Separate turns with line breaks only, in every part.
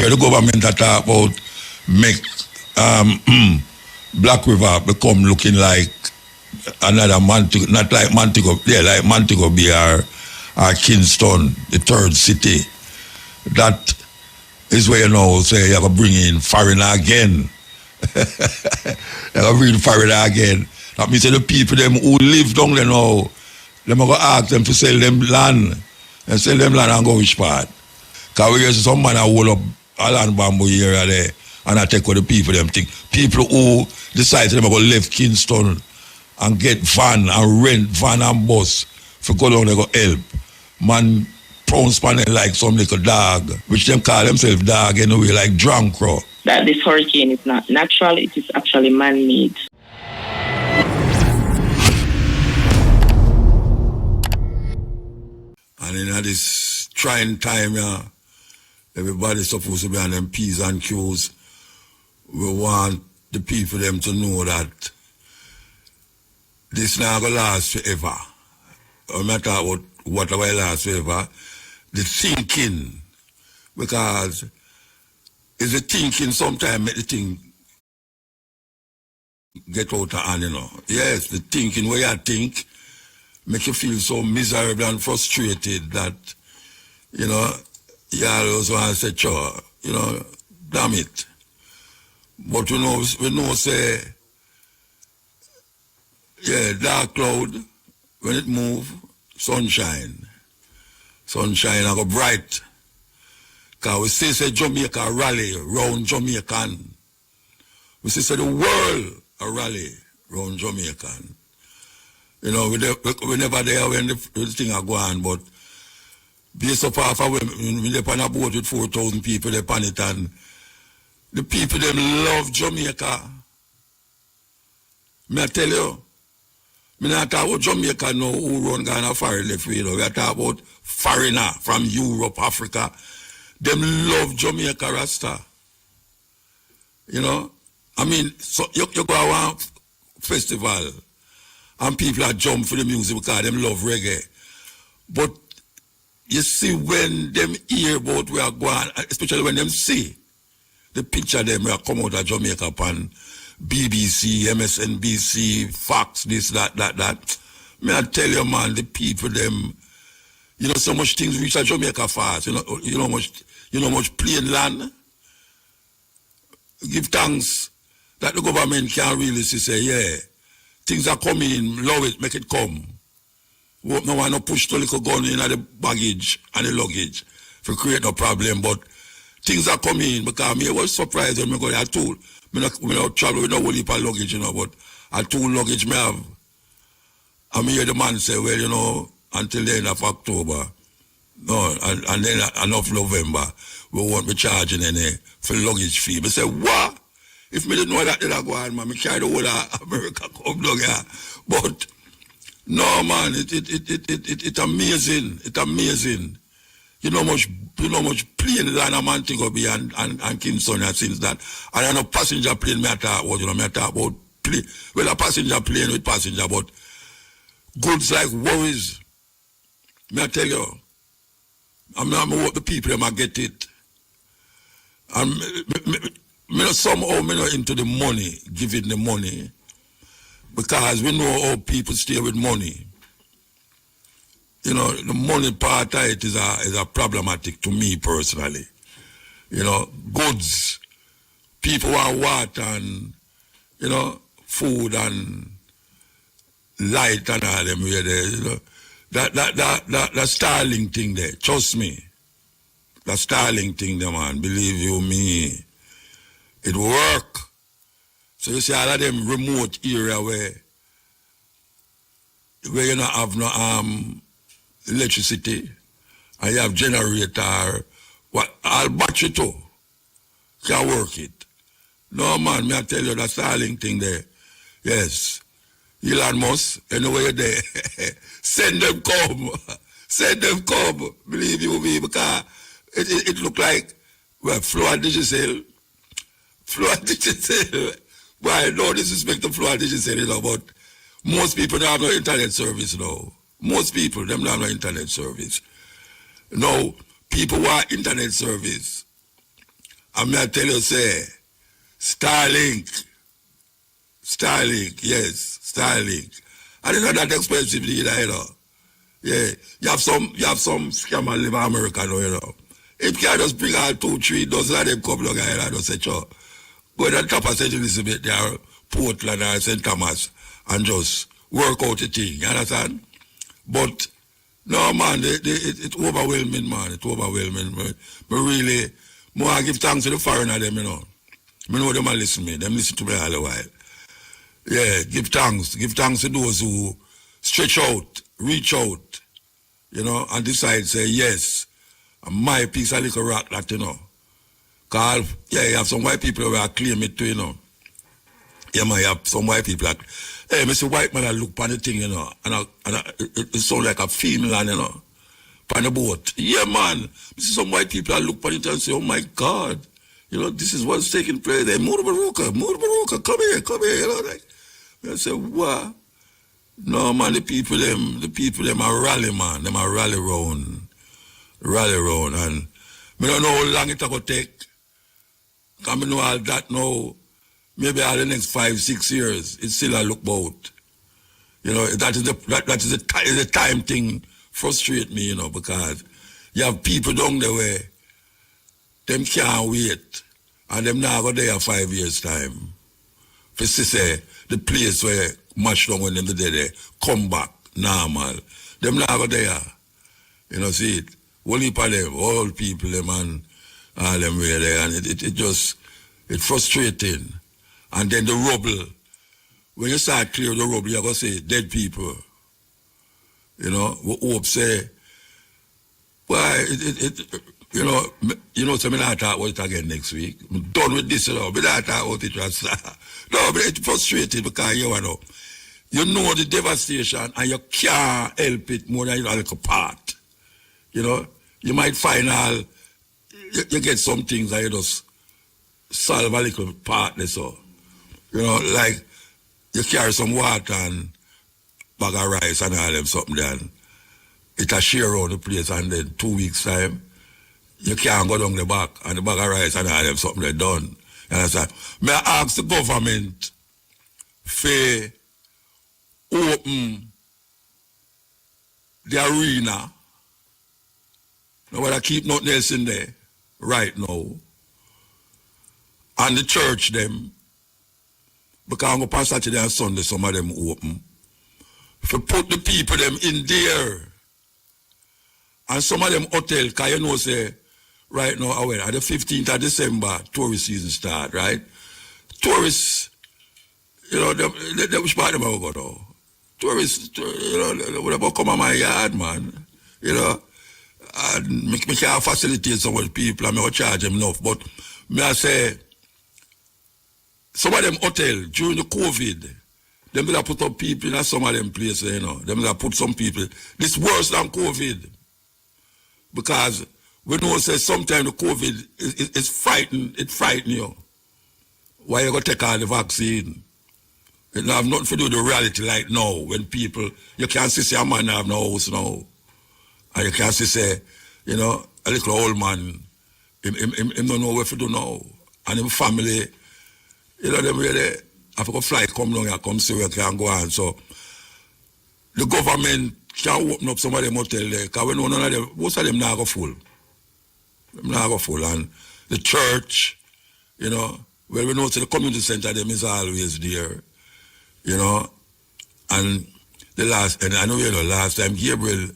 The government that talk about make Black River become looking like another Montego, not like Montego, like Montego Bay or Kingston, the third city. That is where say you have to bring in foreigner again. You have to bring in foreigner again. That means the people them who live down there now, them are going to ask them to sell them land. And sell them land and go which part. Because we get some man hold up a land bamboo area there and I take what the people them think. People who decide them are going to leave Kingston and get van and rent van and bus for go down there go help. Man pounce panel like some little dog, which them call themselves dog anyway, like drunk crow.
That this hurricane is not natural, it is actually man-made.
And in this trying time, everybody's supposed to be on them P's and Q's. We want the people them to know that this not going to last forever. No matter what will last forever. The thinking, because it's the thinking sometimes make the thing get out of hand, Yes, the thinking where you think make you feel so miserable and frustrated that, you always want to say, sure, damn it. But we know say, dark cloud, when it move, sunshine. Sunshine and go bright. Because we say Jamaica rally round Jamaican. We say the world a rally round Jamaican. We never there when the thing are going, but based up half of when they're on a boat with 4,000 people, they're on it, and the people, them love Jamaica. I tell you, I not talk about Jamaica now, who run Ghana foreign left way. We are talking about foreigner from Europe, Africa. Them love Jamaica Rasta. So you go to one festival and people are jump for the music because them love reggae. But you see when them hear about we are going, especially when them see the picture them will come out of Jamaica upon BBC, MSNBC, Fox, this, that. May I tell you, man, the people them, so much things reach at Jamaica fast. Much plain land. Give thanks that the government can really say, things are coming, love it, make it come. No one no push the little gun in the baggage and the luggage to create no problem, but things are coming because I was surprised when I got a tool. I don't travel with no whole heap of luggage, but a tool luggage I have. I hear the man say, well, until the end of October, no, and then enough November, we won't be charging any for luggage fee. I say, what? If me didn't know that, then I go on, man. I carry the whole of America come down here. But no, man, it's amazing. It's amazing. Much plane than a Montego Bay and Kingston since that. And I know passenger plane me talk about plane. Well, a passenger plane with passenger, but goods like worries. May I tell you, I'm what the people them get it. And somehow me not into the money, giving the money, because we know how people stay with money. The money part of it is a problematic to me personally. Goods, people want water and, food and light and all them where there, that styling thing there, trust me. That styling thing there, man, believe you me, it work. So you see all of them remote area where you don't have no electricity and you have generator, all battery too can work it. No man, me I tell you that styling thing there. Yes. Elon Musk, anyway there. Send them come. Send them come. Believe you me, because it look like Floor Digital. Floor Digital. Well, no disrespect to Floor Digital, but most people don't have no internet service now. Most people, them don't have no internet service. Now, people want internet service. And me I tell you, say, Starlink, yes, Starlink. And it's not that expensive either, you know. Yeah, you have some scammer live in America now, you know. If you can just bring out 2, 3 dozen of them come along here and just say, sure, go to the top of St. Elizabeth, there, Portland or St. Thomas, and just work out the thing, you understand? But, no, man, it's overwhelming, man. It's overwhelming. But really, I give thanks to the foreigner, them, you know. I know them listen to me. Them listen to me all the while. Yeah, give thanks. Give thanks to those who stretch out, reach out, you know, and decide, say, yes, my piece of little rock that, you know. Because, yeah, you have some white people who are claim it too, you know. Yeah, man, you have some white people that, hey, Mr. White man, I look upon the thing, you know, and it sounds like a female, you know, on the boat. Yeah, man, see some white people that look upon it and say, oh my God, you know, this is what's taking place. Hey, Mutabaruka, come here, you know, like, I say, what? No, man, the people them are rally, man. Them are rally round. And I don't know how long it will take. Because I know all that now, maybe all the next 5, 6 years, it's still a look bout. You know, that is the time thing frustrate me, you know, because you have people down there where them can't wait. And them now go there 5 years' time. For say the place where match down when them there come back normal. Them now go there. You know, see it. One heap of them, all people them and all them were there, and it's frustrating. And then the rubble. When you start clear the rubble, you're gonna say dead people. You know, we hope say why you know, so I'm not talk about it again next week. I'm done with this, you know. I'm not talk about it just no, but it's frustrating because you know the devastation and you can't help it more than you know, like a part. You know, you might find out you get some things that you just solve a little part so. You know, like you carry some water and bag of rice and all them something then. It a share around the place and then 2 weeks time you can't go down the back and the bag of rice and all them something they done. You understand? May I ask the government for open the arena. Nobody keep nothing else in there right now. And the church them, because I'm going to pass Saturday and Sunday, some of them open. If you put the people them in there, and some of them hotel, because you know, say, right now, at the 15th of December, tourist season start, right? Tourists, you know, they which part of them go though? Tourists, you know, they would come on my yard, man. You know, and me can't facilitate some of the people, and I charge them enough. But me I say, some of them hotel, during the COVID, them will put up people in some of them places, you know. Them will put some people. This worse than COVID. Because we know say sometimes the COVID is frightening, it frightens you. Why you go take all the vaccine? It have nothing to do with the reality like now, when people, you can't say a man have no house now. And you can't say, you know, a little old man, him don't know what to do now. And him family, you know, them really, after a flight come down here, come see where can go on. So the government can open up some of them hotel there, because we know none of them, most of them now go full. Them now go full. And the church, you know, well, we know the community center them is always there, you know. And the last, and I know you know, last time Gabriel,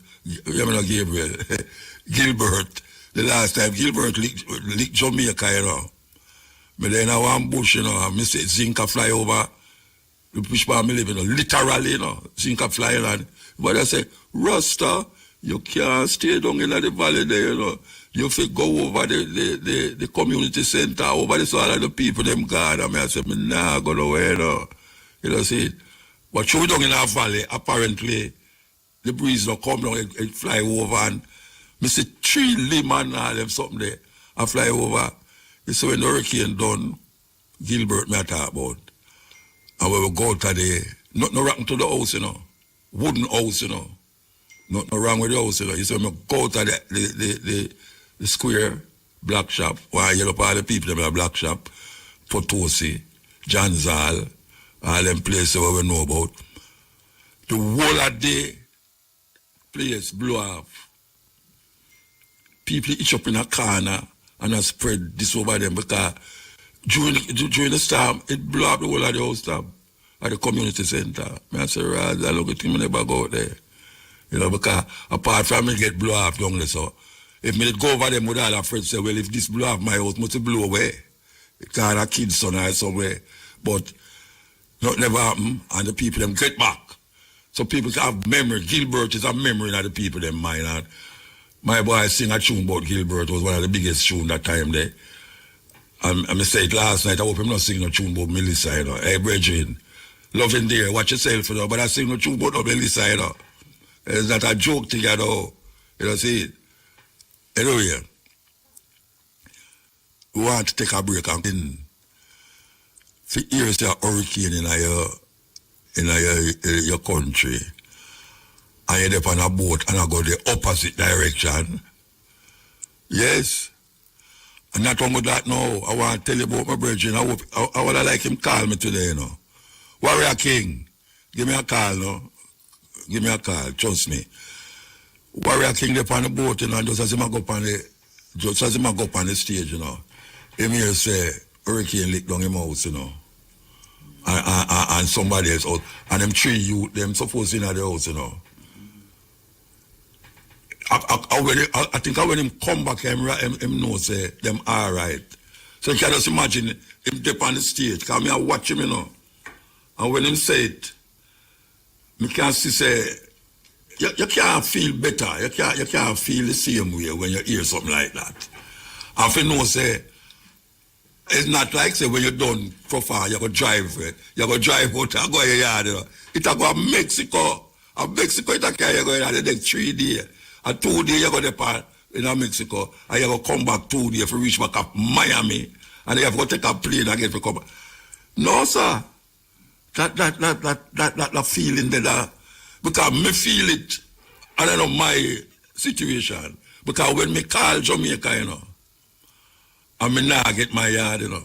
Gilbert, the last time Gilbert licked Jamaica, you know. But then I one bush, you know, and I say Zinca fly over the push by me live, you know, literally, you know, Zinca fly and but I say, Rasta, you can't stay down in the valley there, you know. You have to go over the community center, over the all of the people, them God, and I say, me nah go nowhere, you know. You know, see. But show down in our valley, apparently, the breeze will come down, it fly over, and I see 3 limb and all them something there, and fly over. You see when the hurricane done, Gilbert me talk about. And we will go to nothing wrong to the house, you know. Wooden house, you know. Nothing wrong with the house, you know. You see when we go to the square, black shop. Why you up all the people them in a black shop, Potosi, Janzal, all them places where we know about. The whole of the place blow off. People each up in a corner and I spread this over them because during the storm, it blew up the whole of the house storm at the community center. I say, rather, look at him, never go out there. You know, because apart from me get blow off down there, so if me go over them with all our friends say, well, if this blow off my house, must blow away. Because a kid's son or somewhere. But not never happen, and the people them get back. So people have memory. Gilbert is a memory in the people them mind. And my boy sing a tune about Gilbert, was one of the biggest tune that time there. And I say it last night, I hope I'm not singing a tune about Melissa, you know. Hey, brethren, loving there, watch yourself, you know, but I sing a tune about Melissa, you know. It's not a joke thing at all. You know, see it? Anyway, we want to take a break and then for years there hurricane in your country and you're on a boat and I go the opposite direction. Yes. And not only that now, I want to tell you about my brethren. I would like him call me today, you know. Warrior King, give me a call, no? Give me a call, trust me. Warrior King they on the boat, you know, just as him go up on the stage, you know. Him here say hurricane lick down him house, you know. And somebody else out. And them 3 youth, them supposed in the house, you know. I think when him come back, him know say them all right. So you can just imagine him dip on the stage, because me I watch him, you know. And when him say it, me can see say, you can't feel better, you can't feel the same way when you hear something like that. And if you know say, it's not like say when you're done for far, you go drive it. You go drive out and go your yard, you know. It a go to Mexico. And Mexico it a carry you go in the next 3 days. And 2 days you go depart in Mexico. And you go come back 2 days to reach back up Miami. And you have to take a plane again to come back. No, sir. That feeling there. Because me feel it. I don't know my situation. Because when me call Jamaica, you know, and me now get my yard, you know.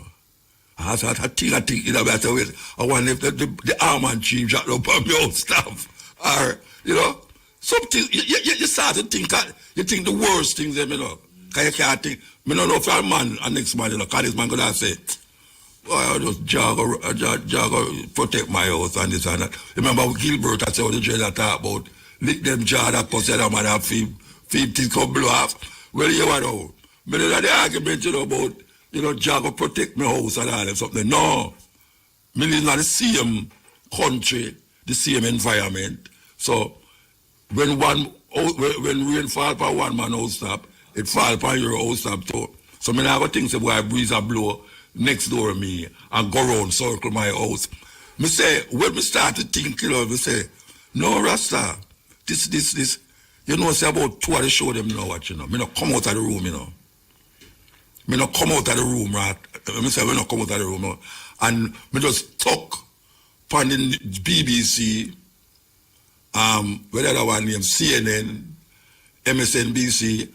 I think, you know, better way. I wonder if the arm chief shot up on my own stuff. Or, you know, something, you start to think, you think the worst things, you know. Because you can't think, me don't know if a man, and next man, you know, because this man gonna say, well, I just jog protect my house and this and that. Remember Gilbert, I said, what the jailer talk about, lick them jar that cause that man have 15 come blow off. Well, you know, but the argument, you know, about, you know, Jago protect my house and all that something. No. Me live in the same country, the same environment. So when rain fall upon one man house top, it fall upon your house top too. So me never think say boy a breeze a blow next door of me and go around circle my house. Me say, when me start to think, you know, me say, no Rasta, this, you know, say about 2 of the show them now what, you know. Me not come out of the room, you know. Me not come out of the room, right? Me say, me not come out of the room, no. And me just talk on the BBC, whether that one name, CNN, MSNBC,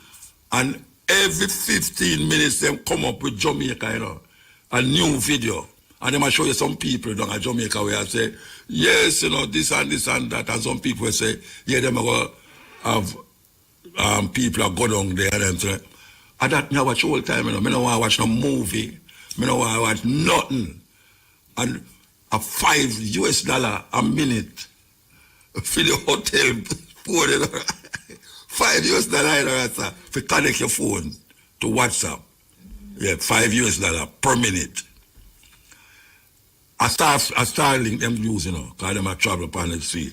and every 15 minutes them come up with Jamaica, you know, a new video. And they might show you some people down at Jamaica where I say, yes, you know, this and that. And some people say, yeah, them are going to have people that go down there. And say, and that me I watch all the time, you know. Me don't want to watch no movie. Me don't want to watch nothing. And a $5 a minute for the hotel phone, you know. $5 you know, sir, to connect your phone to WhatsApp. Yeah, $5 per minute. I start link them use, you know, because them a travel upon the sea.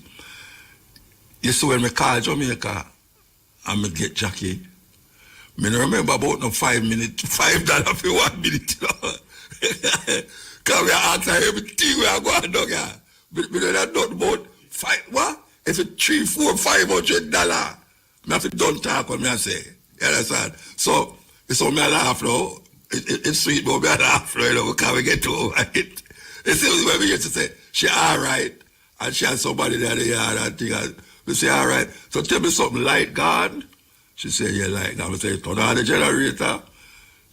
You see when me call Jamaica and me get Jackie, me don't remember about no $5 for 1 minute, you know. Because we are answer everything we are going down here. Me don't know about what? If it's $300, $400, $500, me have to don't talk when me I say. You understand? So, it's all me a laugh now. It's sweet, but me a laugh now, you know, because we get over it. You see when we get to say, she all right, and she has somebody there in the yard and thing, and we say, all right, so tell me something, light gone? She say, yeah, light gone. We say, turn on the generator.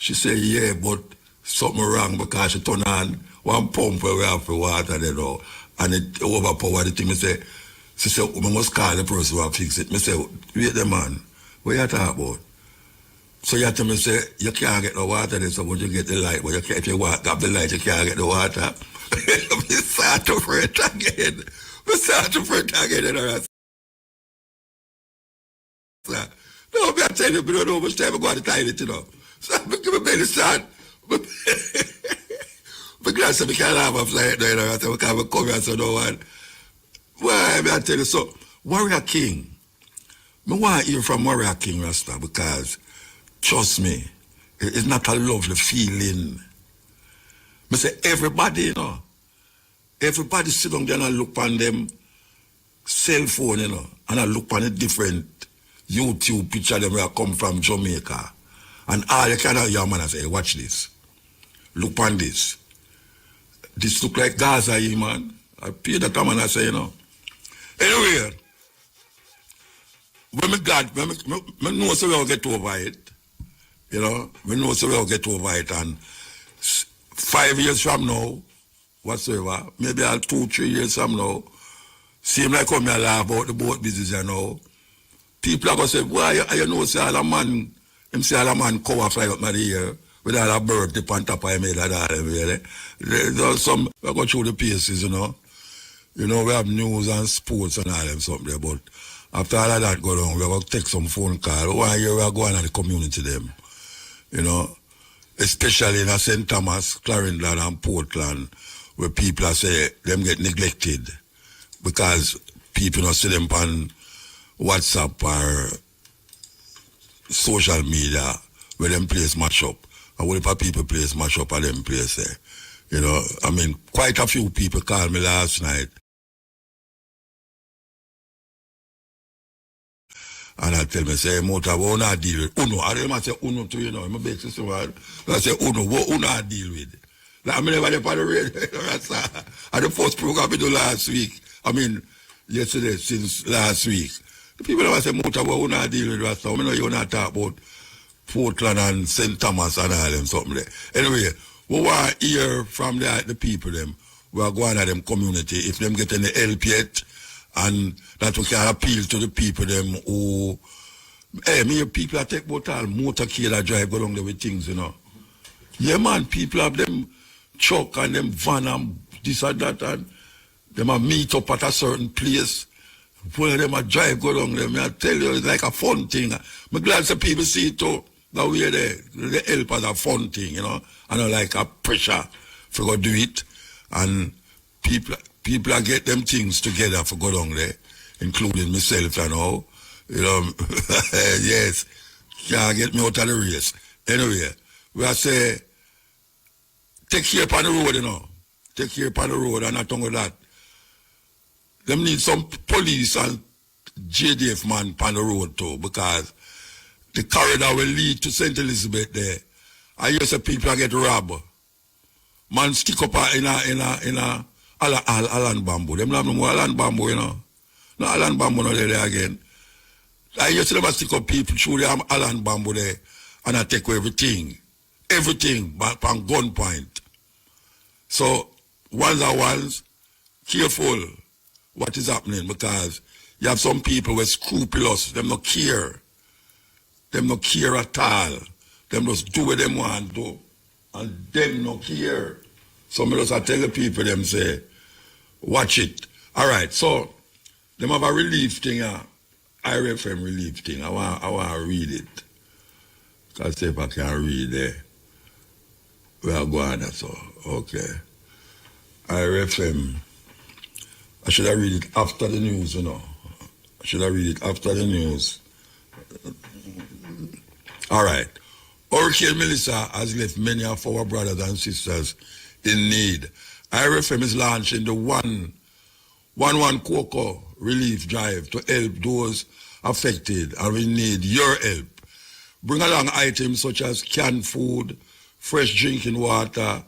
She said, yeah, but something wrong because she turned on one pump where we have for water, you know, and it overpowered the thing. She said, we must call the person who will fix it. I said, wait the man, what you talking about? So you tell me, say, you can't get the water there, so once you get the light, but you can't, if you have the light, you can't get the water. We start to fret again. We start to fret again, you know. No, I'm telling you, we don't know how much time I go to the toilet, you know. So I give a belly start. Because we can't have a flight there, you know, so we can't come here, so no one. Why, I tell you, so, Warrior King, I want to hear from Warrior King, Rasta, because, trust me, it's not a lovely feeling. I say, everybody, you know, everybody sit down there and look on them cell phone, you know, and I look on a different YouTube picture them where I come from Jamaica. And all you can hear, man, I say, hey, watch this. Look on this. This look like Gaza, man. I pay that man, I say, you know. Anyway, when I know so we'll get over it, you know, we know so we'll get over it, and 5 years from now, whatsoever, maybe 2-3 years from now, seem like come here laugh about the boat business, you know. People are going to say, why, you know, say all a man, him say all a man cover fly up in the air, with all a bird tip on top of him, there's some, we go through the paces, you know. You know, we have news and sports and all them something there, but after all of that go down, we're going to take some phone call. 1 year we're going to the community them, you know, especially in St. Thomas, Clarendon and Portland, where people are say them get neglected because people don't see them on WhatsApp or social media where them place match up. And what if people place match up at them place there? You know, I mean, quite a few people called me last night. And I tell me, say, Mutabaruka, what I deal with? Uno. I don't say Uno to you know. I'm a big sister. I say Uno, what Uno I deal with? Like, I mean, never on the radio. And the first program we do last week. I mean, yesterday, since last week. The people that say Mutabaruka, Uno I deal with. So I mean, you not talk about Portland and St. Thomas and all them something there. Anyway, we want to hear from the people them. We are going to them community. If them get any help yet, and that we can appeal to the people them who, hey, me people are take about all motorcade that drive go along there with things, you know. Yeah, man, people have them truck and them van and this and that, and them a meet up at a certain place. Where them a drive go along there. I tell you, it's like a fun thing. I'm glad some people see it too. That way the help as a fun thing, you know. And not like a pressure for go do it. And people are get them things together for go down there, including myself and all. You know, yes, can't get me out of the race. Anyway, we are say, take care upon the road, you know. Take care upon the road and not only that. Them need some police and JDF man upon the road too, because the corridor will lead to St. Elizabeth there. I hear some people get robbed. Man stick up in a Alan bamboo. Them not no more Alan bamboo, you know. No Alan bamboo no there again. I used to never stick up people through the Alan bamboo there and I take away everything. Everything but on gunpoint. So once, careful what is happening, because you have some people who are scrupulous, them not care. Them not care at all. Them just do what them want to do. And them not care. Some of us are telling people, them say, watch it. All right, so them have a relief thing, IRFM relief thing. I want to read it. Because see if I can read it. We are going so okay. IRFM. I should have read it after the news, you know. I should have read it after the news. All right. Hurricane Melissa has left many of our brothers and sisters in need. IRFM is launching the 111 Cocoa Relief Drive to help those affected, and we need your help. Bring along items such as canned food, fresh drinking water,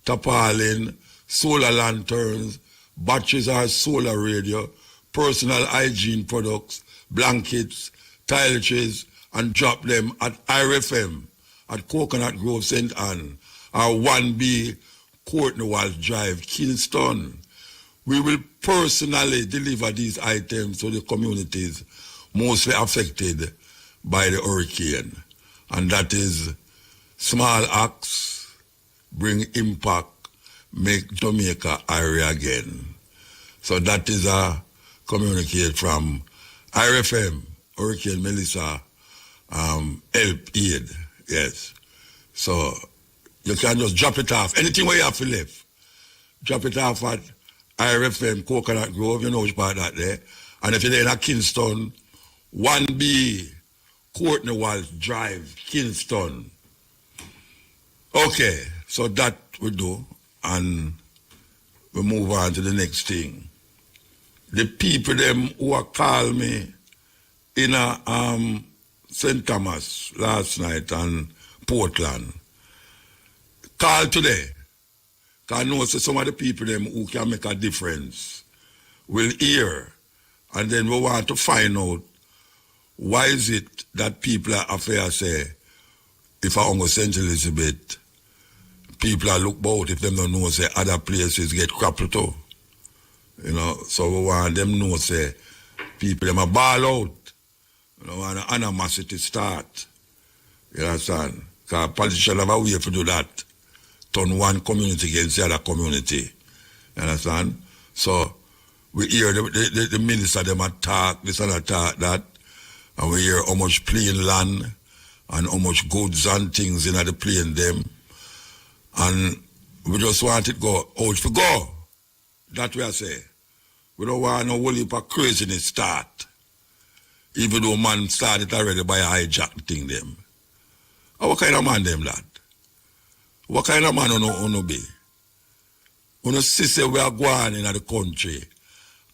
tarpaulin, solar lanterns, batteries or solar radio, personal hygiene products, blankets, toiletries, and drop them at IRFM at Coconut Grove, St. Anne, or 1B, Courtney Walsh Drive, Kingston. We will personally deliver these items to the communities mostly affected by the hurricane. And that is small acts, bring impact, make Jamaica area again. So that is a communicate from RFM, Hurricane Melissa, Help Aid, yes. So you can just drop it off. Anything where you have to live, drop it off at RFM, Coconut Grove, you know which part that there. And if you're in Kingston, 1B, Courtney Walsh Drive, Kingston. Okay, so that we do, and we move on to the next thing. The people them who are call me in a St. Thomas last night and Portland, call today. Because I know some of the people them who can make a difference will hear, and then we want to find out why is it that people are afraid say, if I go St. Elizabeth, people are look about if them don't know say other places get crappled too. You know, so we want them know say people them a ball out. You know, want animosity start. You understand? Because politicians have a way to do that. Turn one community against the other community. You understand? So we hear the minister them attack this and attack that. And we hear how much plain land and how much goods and things in the plane them. And we just want it go out for go. That way I say. We don't want no whole heap of craziness start. Even though man started already by hijack thing them. And what kind of man them that? What kind of man uno be? Uno see say we are going in the country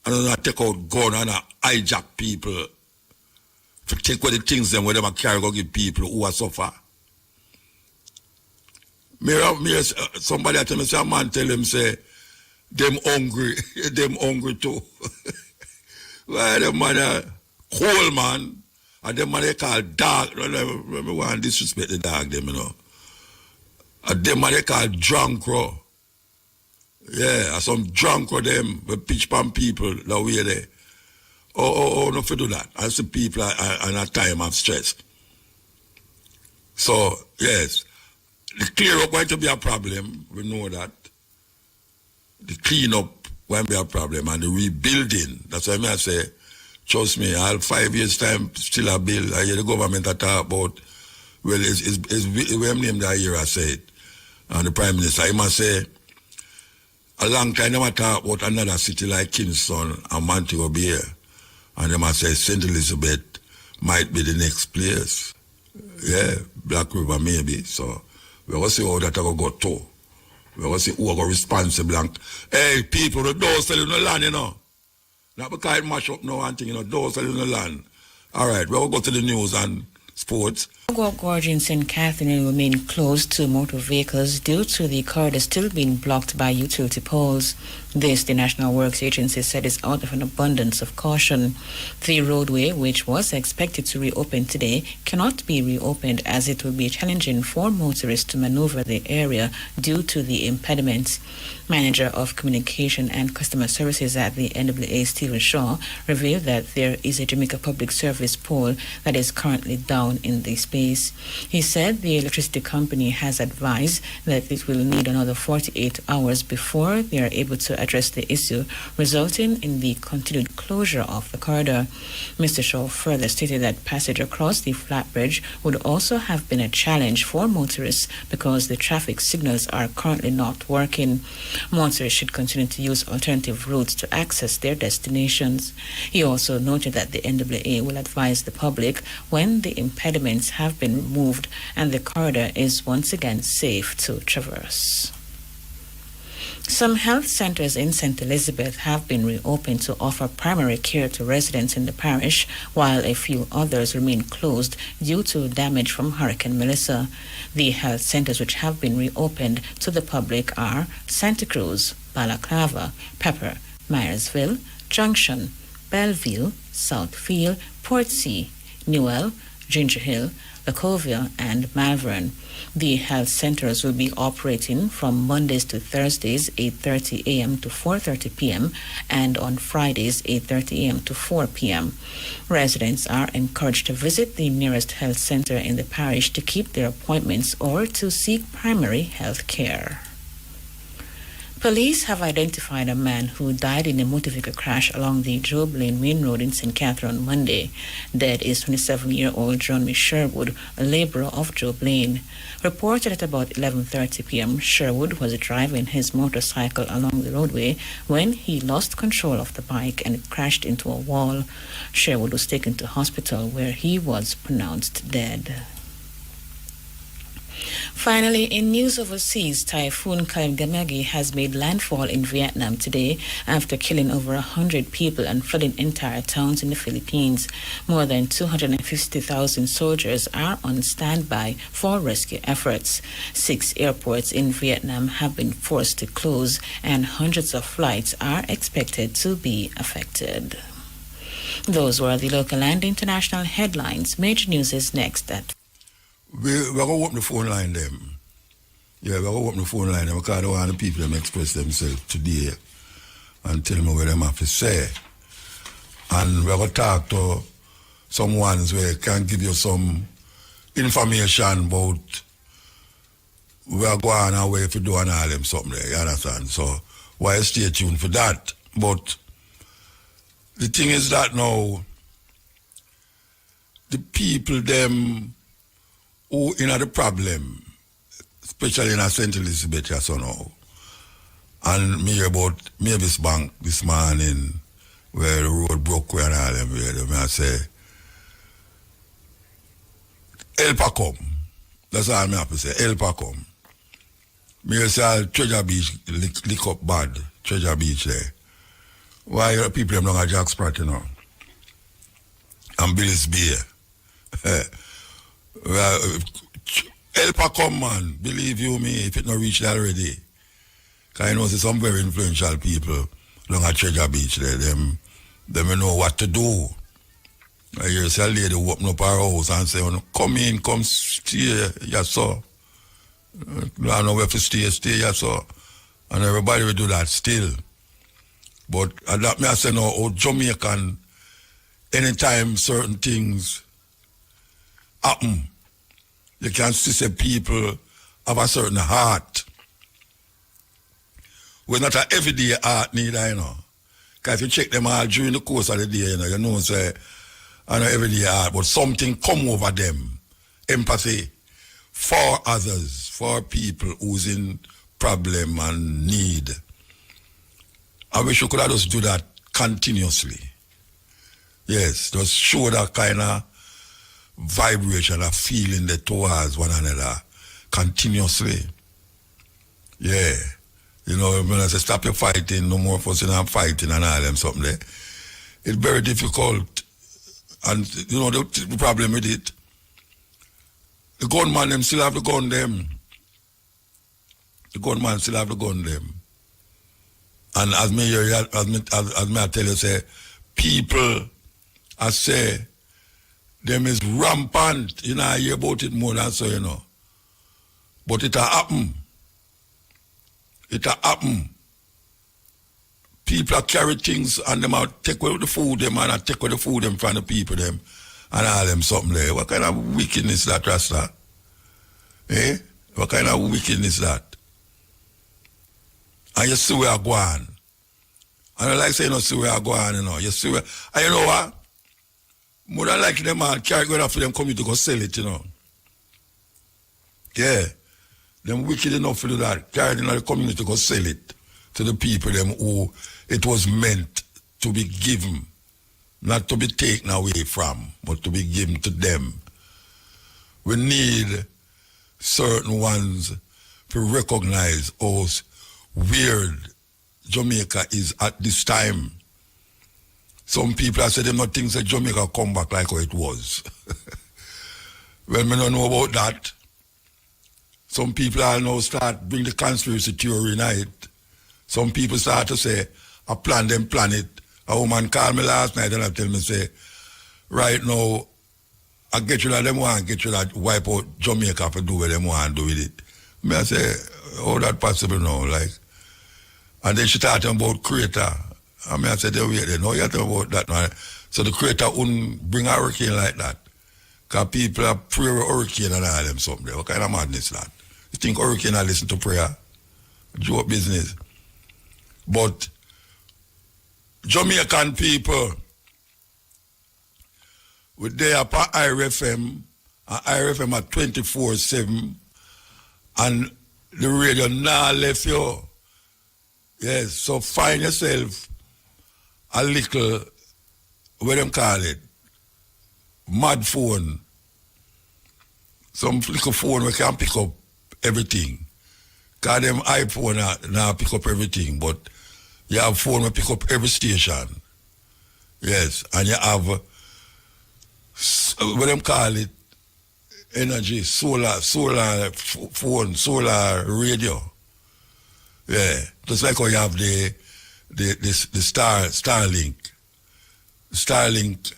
and uno take out gun and hijack people to take away the things them where they carry go give people who are suffer. Somebody tell me, say a man tell him say, them hungry too. Why them man a whole man, and them man they call dog, remember want disrespect the dog them, you know. And them man they call drunk crow. Yeah, and some drunk crow them, we pitch pan people that way there. Oh, no for do that. I see people and a time of stress. So, yes, the clear up going to be a problem, we know that. The clean up won't be a problem, and the rebuilding, that's why I say, trust me, I'll 5 years time still a bill. I hear the government talk about, well, it's when name that year I said, and the Prime Minister, he must say, a long time they might talk about another city like Kingston and Montego Bay, and they must say St. Elizabeth might be the next place. Yeah, Black River maybe, so we're going to see how that will go to. We're going to see who are responsible. And, hey, people, the doors selling the land, you know. Not because it mash up no one thing, you know, doors selling the land. All right, we'll go to the news and sports.
Gorge in St. Catherine will remain closed to motor vehicles due to the corridor still being blocked by utility poles. This, the National Works Agency said, is out of an abundance of caution. The roadway, which was expected to reopen today, cannot be reopened as it will be challenging for motorists to maneuver the area due to the impediments. Manager of Communication and Customer Services at the NWA, Stephen Shaw, revealed that there is a Jamaica Public Service pole that is currently down in the space. He said the electricity company has advised that it will need another 48 hours before they are able to address the issue, resulting in the continued closure of the corridor. Mr. Shaw further stated that passage across the flat bridge would also have been a challenge for motorists because the traffic signals are currently not working. Motorists should continue to use alternative routes to access their destinations. He also noted that the NWA will advise the public when the impediments have been removed and the corridor is once again safe to traverse. Some health centers in St. Elizabeth have been reopened to offer primary care to residents in the parish, while a few others remain closed due to damage from Hurricane Melissa. The health centers which have been reopened to the public are Santa Cruz, Balaclava, Pepper, Myersville, Junction, Belleville, Southfield, Portsea, Newell, Ginger Hill, Lacovia, and Malvern. The health centers will be operating from Mondays to Thursdays, 8:30 a.m. to 4:30 p.m., and on Fridays, 8:30 a.m. to 4 p.m. Residents are encouraged to visit the nearest health center in the parish to keep their appointments or to seek primary health care. Police have identified a man who died in a motor vehicle crash along the Job Lane Main Road in St. Catherine on Monday. Dead is 27-year-old John Miss Sherwood, a laborer of Job Lane. Reported at about 11:30 p.m., Sherwood was driving his motorcycle along the roadway when he lost control of the bike and crashed into a wall. Sherwood was taken to hospital where he was pronounced dead. Finally, in news overseas, Typhoon Kaimgamagi has made landfall in Vietnam today after killing over 100 people and flooding entire towns in the Philippines. More than 250,000 soldiers are on standby for rescue efforts. 6 airports in Vietnam have been forced to close, and hundreds of flights are expected to be affected. Those were the local and international headlines. Major news is next at
We're going to open the phone line them. Yeah, we're going to open the phone line them because I don't want the people to express themselves today and tell me what they have to say. And we're going to talk to some ones where can give you some information about where going and where if you do and all them something there, you understand? So why stay tuned for that? But the thing is that now the people them who in the problem, especially in St. Elizabeth, so now, and me about Mavis Bank this morning, where the road broke and all them, where I say, help her come. That's all I have to say, help her come. Me say, Treasure Beach, lick up bad, Treasure Beach there. Why are people them not at Jack Spratt, you know? And Billy's Bay. Well, help her come, man. Believe you me, if it not reached that already. Because I know there's some very influential people down at Treasure Beach there. Them know what to do. I hear a lady open up her house and say, oh, come in, come stay, yes sir. I know where to stay, yes sir. And everybody will do that still. But that me I say now, oh, Jamaican, anytime certain things happen, you can see say people have a certain heart. We're not an everyday heart neither, you know. Because if you check them all during the course of the day, you know, say, I know everyday heart, but something come over them. Empathy for others, for people who's in problem and need. I wish you could have just do that continuously. Yes, just show that kind of vibration, a feeling that towards one another continuously. Yeah. You know, when I say stop your fighting, no more fussing and fighting and all them something there. It's very difficult. And you know the problem with it. The gunman them still have the gun them. The gunman still have the gun them. And as me I tell you, say, people I say them is rampant. You know, I hear about it more than so, you know. But it'll happen. It'll happen. People are carry things and them out take away the food them and take away the food them from the people them and all them something there. What kind of wickedness that, Rasta? Eh? What kind of wickedness that? And you see where I go on. And I like saying, you know, see where I go on, you know. You see where, and you know what? More than likely them all carry going after them coming to go sell it, you know. Yeah. Them wicked enough to do that. Carry it in the community to go sell it to the people them who it was meant to be given. Not to be taken away from, but to be given to them. We need certain ones to recognize how weird Jamaica is at this time. Some people have said them not think that Jamaica come back like how it was. Well, me don't know about that. Some people are now start bring the conspiracy theory in it. Some people start to say, I plan it. A woman called me last night and I tell me, say, right now, I get you that them want get you that wipe out Jamaica for do what them want to do with it. Me I say, how that possible now? Like, and then she talking about creator. I mean I said, wait, no, you talking about that man. So the creator wouldn't bring a hurricane like that. Because people are prayer hurricane and all them something. What kind of madness that? You think hurricane I listen to prayer? Joke business. But Jamaican people, with their IRFM, and IRFM at 24/7, and the radio now left you. Yes, so find yourself a little, what them call it, mad phone. Some little phone we can pick up everything. Because them iPhone now pick up everything, but you have phone that pick up every station. Yes, and you have, what them call it, energy, solar phone, solar radio. Yeah, just like how you have the Starlink. Starlink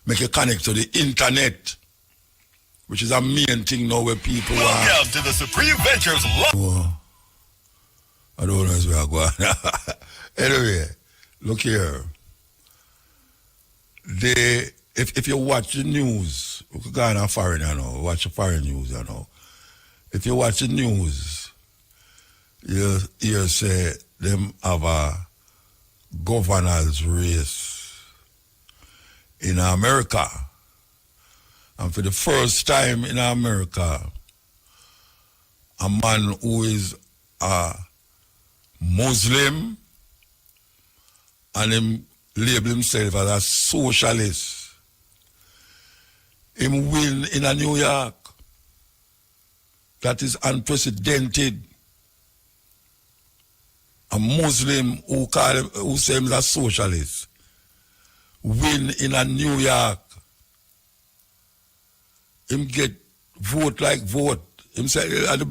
make you connect to the internet, which is a main thing now where people are.
Welcome to the Supreme Ventures.
I don't know where I'm going. Anyway, look here. If you watch the news, we could go on foreign, you know, watch the foreign news, you know. If you watch the news, you say them have a governor's race in America. And for the first time in America, a man who is a Muslim and him label himself as a socialist, him win in a New York. That is unprecedented. A Muslim who say him a socialist win in a New York. Him get vote like vote. Him say the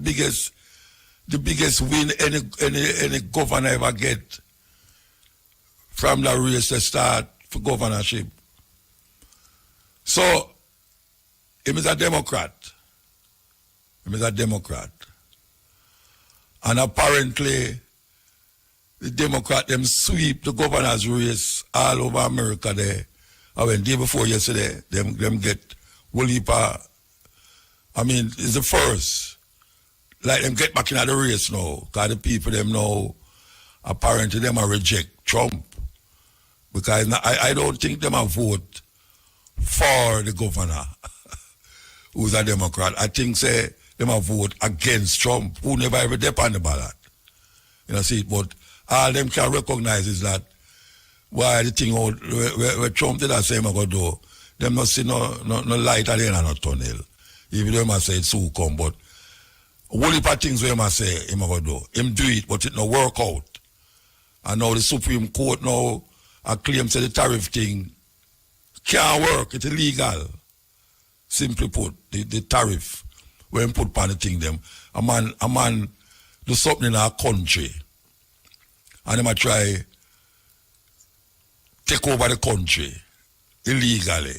biggest win any governor ever get from the race to start for governorship. So him is a Democrat. Him is a Democrat. And apparently the Democrat them sweep the governor's race all over America there. I went day before yesterday, them get Wolipa. I mean, it's the first. Like them get back in the race now. Because the people them now, apparently them are reject Trump. Because I don't think them a vote for the governor who's a Democrat. I think say them a vote against Trump, who never ever depend on the ballot. You know, see, but all them can recognize is that why the thing out where Trump did that same ago do, them not see no light at the end of no tunnel. Even though I say it's so come, but one of the things where I say him go do, him do it, but it no work out. And now the Supreme Court now a claim to the tariff thing can't work, it's illegal. Simply put, the tariff when put upon the thing them. A man do something in our country and them a try take over the country illegally.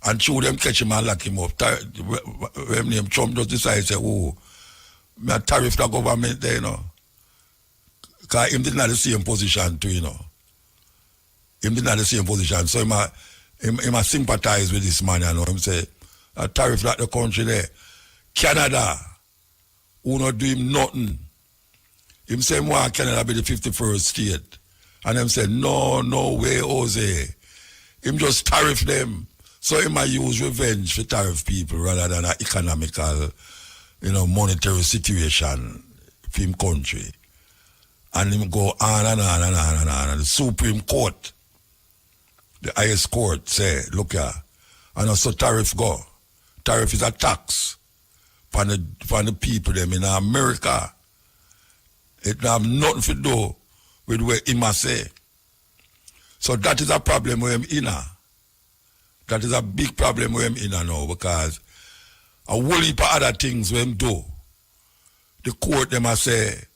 And through them catch him and lock him up. When name Trump just decide say, oh, me a tariff the government there, you know. Because him didn't have the same position too, you know. Him didn't have the same position. So him a sympathize with this man, you know. Him say, a tariff like the country there. Canada, who not do him nothing. Him say, why Canada be the 51st state? And him say, no way, Jose. Him just tariff them. So he might use revenge for tariff people rather than an economical, you know, monetary situation for him country. And him go on and on and on and on. And the Supreme Court, the highest court say, look here, and also tariff go. Tariff is a tax for the people them in America. It have nothing to do with what him say. So that is a problem with him in. That is a big problem with him in now because a whole heap of other things when him do. The court them a say,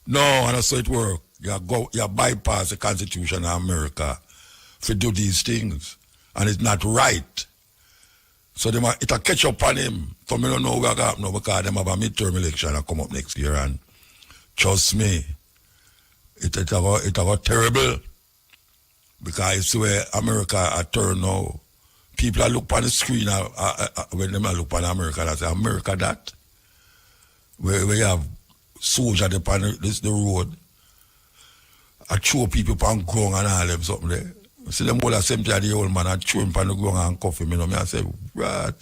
no, and that's how it work. You bypass the Constitution of America to do these things. And it's not right. So it'll catch up on him. So me don't know what happen now because them have a midterm election that come up next year, and trust me, it got terrible. Because it's where America a turn now. People are look on the screen when them look on America, they say, America that? Where you have soldiers upon the road. I throw people upon ground and all them something there. See them all the same time the old man, I throw him upon the ground and cuff him, you know. Me I say, right,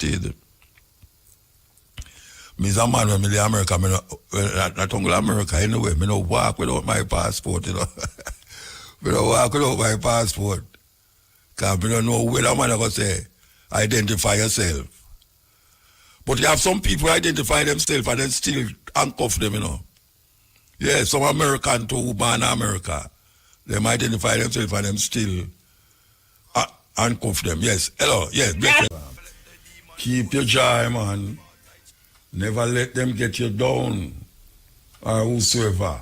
me's a man when me in America, me not only America anyway, me no walk without my passport, you know. Me don't walk without my passport. Because me don't know where the man is going to say, identify yourself. But you have some people who identify themselves and then still handcuff them, you know. Yeah, some American too who born in America. Them identify themselves and them still handcuff them. Yes, hello, yes. Keep your joy, man. Never let them get you down or whosoever.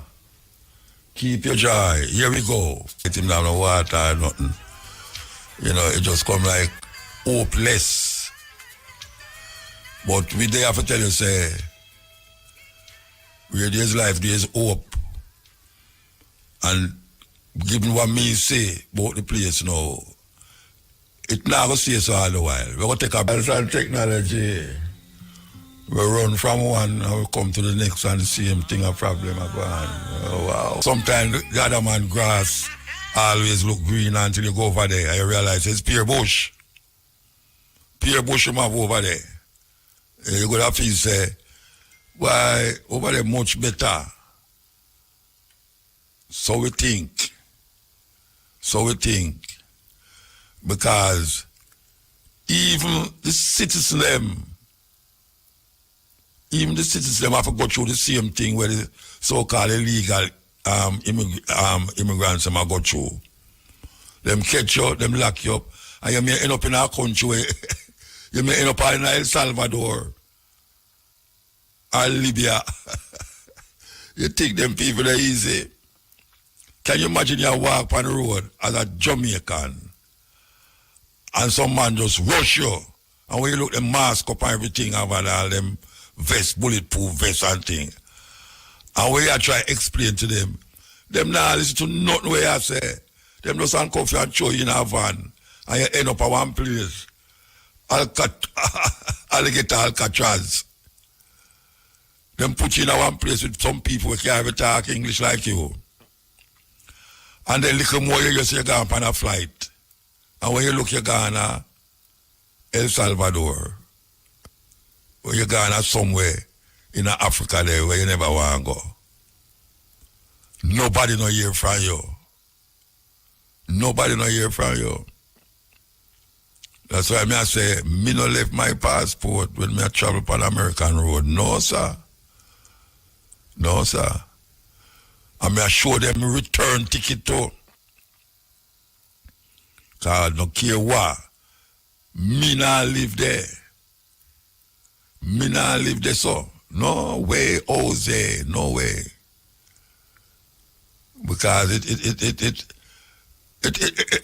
Keep your joy. Here we go. Get him down the water or nothing. You know, it just come like hopeless. But we there have to tell you, say, where there's life, there's hope. And given what me say about the place now, it not going to stay so all the while. We're going to take a technology. We run from one and we come to the next and the same thing, a problem are gone. Oh, wow. Sometimes the other man grass always look green until you go over there and you realize it's pear bush. Pear bush you have over there. You go to feel say, why over there much better. So we think. Because even the citizens have to go through the same thing where the so-called illegal immigrants have go through. Them catch you, them lock you up, and you may end up in our country where you may end up in El Salvador or Libya. You think them people are easy. Can you imagine you walk on the road as a Jamaican and some man just rush you, and when you look the mask up and everything have all them vest, bulletproof vest and thing. And when you try to explain to them now listen to nothing where I say. Them just handcuff you and throw you in a van and you end up at one place. Alligator Alcatraz. Them put you in a one place with some people who can't even talk English like you. And then little more you see you go on a flight. And when you look you gone El Salvador. Or you gone somewhere in Africa there where you never want to go. Nobody no hear from you. Nobody no hear from you. That's why I say, me no left my passport when me travel on American road. No, sir. No, sir. And me show them return ticket too. Cause I don't care what. Me not live there. Me not live there, so. No way, Jose, no way. Because it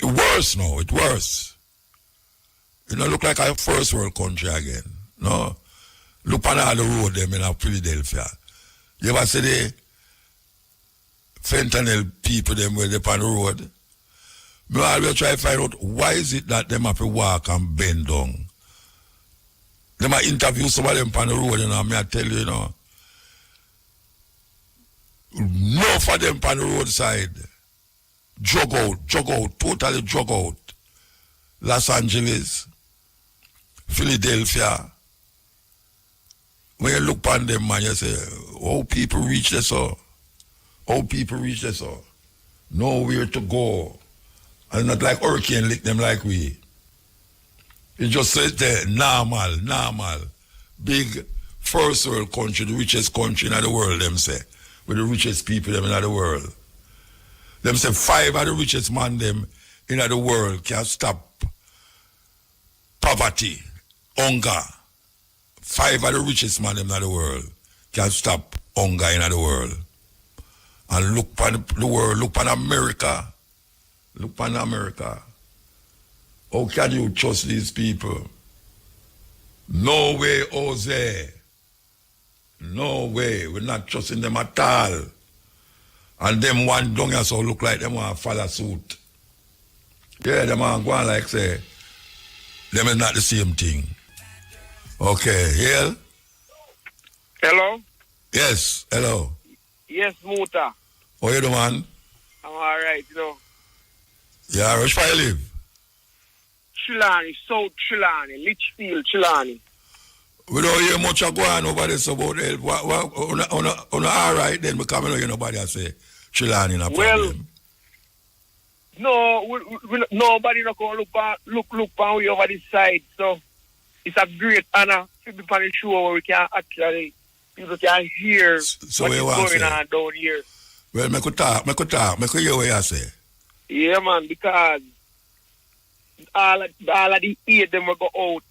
worse now, it worse. It don't look like a first world country again. No. Look on all the road them in Philadelphia. You ever see the fentanyl people them where they on the road? Me always try to find out why is it that them have to walk and bend down. Them I interview some of them on the road, you know, me I tell you, you know. Enough of them on the roadside. Drug out, totally drug out. Los Angeles, Philadelphia. When you look on them, man, you say, how people reach this so? How people reach this so? Nowhere to go. And not like hurricane lick them like we. It just says there, normal. Big first world country, the richest country in the world, them say. With the richest people them in the world. Them say 5 of the richest man them in the world can stop poverty, hunger. 5 of the richest man them in the world can stop hunger in the world. And look upon the world, look upon America. Look upon America. How can you trust these people? No way, Jose. No way. We're not trusting them at all. And them one down here so look like them want to follow suit. Yeah, them want to go on like say, them is not the same thing. Okay, yeah?
Hello?
Yes, hello.
Yes, Muta.
How you doing, man?
I'm alright, you know.
Yeah, where you live?
Trelawney, South Trelawney, Litchfield, Trelawney.
We don't hear much of going over this about it. On all right then, because we don't hear nobody say Trelawney in a problem.
No, nobody not going to look on we over this side. So it's a great honor to be on the show where we can actually, people can hear
so
what is going
say?
on down here.
Well, make you hear what you say.
Yeah, man, because all of the 8 them will go out.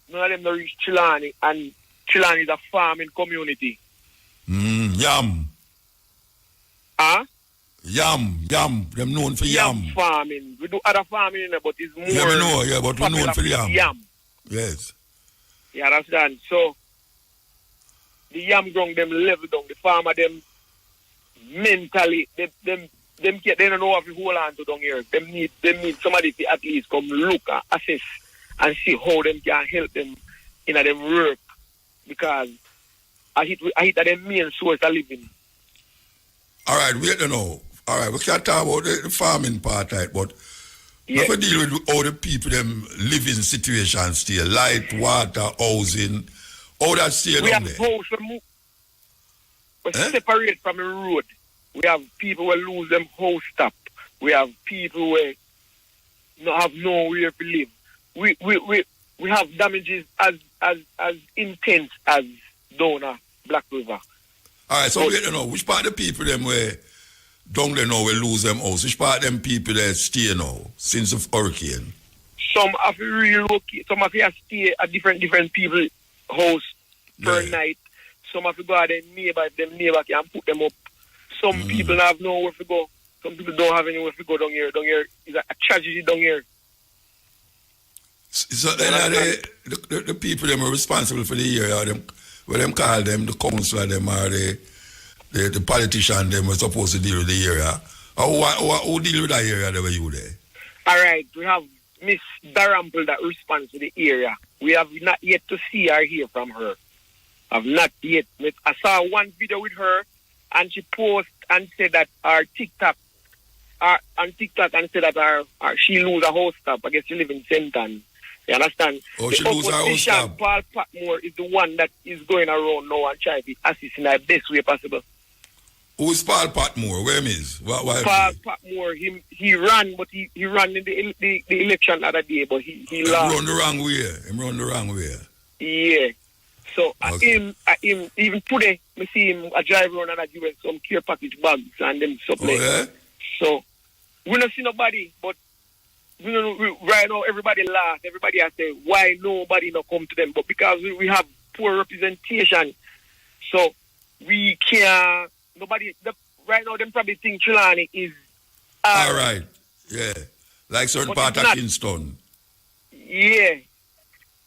None of them will reach Trelawney, and Trelawney is a farming community.
Yam.
Huh?
Yam. Them known for yam.
Farming. We do other farming, but it's more.
Yeah, we know, yeah, but we known for yam. Yes.
You understand? So, the yam ground, them level down. The farmer, them mentally, they don't know how to hold on to down here. They need somebody to at least come look and assess and see how them can help them in them work. Because I hit at them main source of living.
All right, wait to know. All right, we can't talk about the farming part, right? But we have to deal with all the people, them living situations still, light, water, housing, all that still
we
down
have
there.
house, we're separate from the road. We have people who lose them house stop. We have people who have nowhere to live. We have damages as intense as Dona, Black River.
All right, so we don't know which part of the people them where down there now will lose them house. Which part of them people that stay now since the hurricane?
Some have to relocate. Some have to stay at different people house per night. Some have to go at their neighbor if them neighbor can put them up. Some people have nowhere to go. Some people don't have anywhere to go down here. Down here is a tragedy down here.
So then the people them are responsible for the area. Them call them the council, them are the politician. Them were supposed to deal with the area. Who deal with that area? That were you there?
All right, we have Miss Darample that responds to the area. We have not yet to see or hear from her. I've not yet. I saw one video with her, and she posted and said that our TikTok, and said that she lose a house stop. I guess she live in Senton. You understand?
Oh, she lose her house stop.
Paul Patmore is the one that is going around now and trying to assist in the best way possible.
Who is Paul Patmore? Where is? Why
Paul Patmore, he ran, but he ran in the election the other day, but he lost.
Run the wrong way. He run the wrong way.
Yeah. So
Okay.
him even today, I see him drive around and I give him some care package bags and them stuff like that. So we don't see nobody, but right now everybody laugh. Everybody has say why nobody not come to them, but because we have poor representation, so we can't. Nobody right now. Them probably think Trelawney is
all right. Yeah, like certain part of Kingston.
Yeah,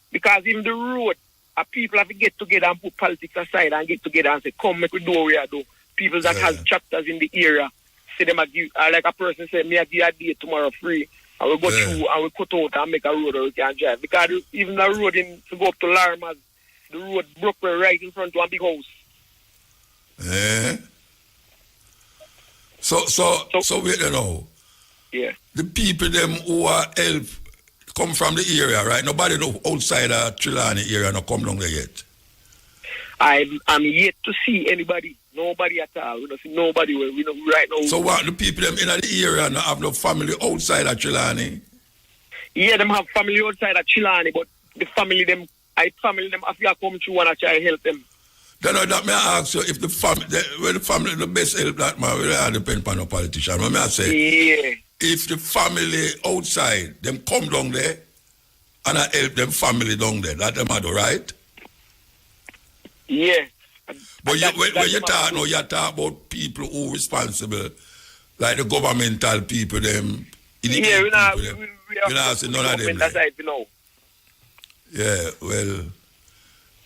because even the road, people have to get together and put politics aside and get together and say, "Come, make we do what we are do." People that has chapters in the area say them give, like a person say, "Me I give a day tomorrow free." I will go through and we cut out and make a road where we can drive. Because even the road to go up to Larmas, the road broke right in front of a big house.
Yeah. So wait now.
Yeah.
The people them who are help come from the area, right? Nobody outside of Trelawney area not come down there yet.
I'm yet to see anybody. Nobody at all. We don't see nobody where we know right now.
So what the people them in the area not have no family outside of Trelawney?
Yeah, them have family outside of Trelawney, but the family them have to come through and try to help them.
Then that may I ask you if the family the best help that man will depend on a politician. May I say if the family outside them come down there and I help them family down there, that them are the right?
Yeah.
But when you talk now, you talk about people who responsible, like the governmental people, them.
We
not say none of them. Yeah, well,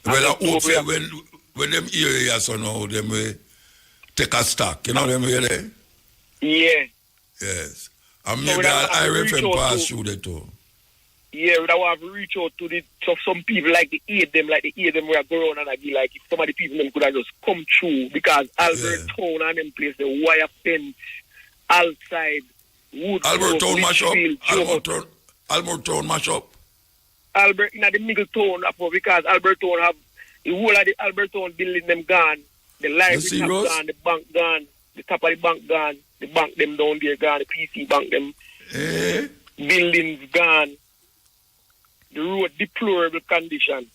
Well, I hope say when them areas so now, them will take a stock, you know them way there?
Yeah.
Yes. And
So
maybe
we have
I'll
to reach
RFM
out
pass
to-
through there too.
Yeah, we don't have to reach out to some people like the aid them where I go around and I be like, if some of the people them could have just come through because Albert Town and them place, the wire fence, outside, wood.
Albert Town mash up.
Litchfield,
Albert Town mash up.
Albert in the middle town because Albert Town have the whole of the Albert Town building them gone, the library top gone, the bank gone, the top of the bank gone, the bank them down there gone, the PC bank them, buildings gone. The road deplorable condition.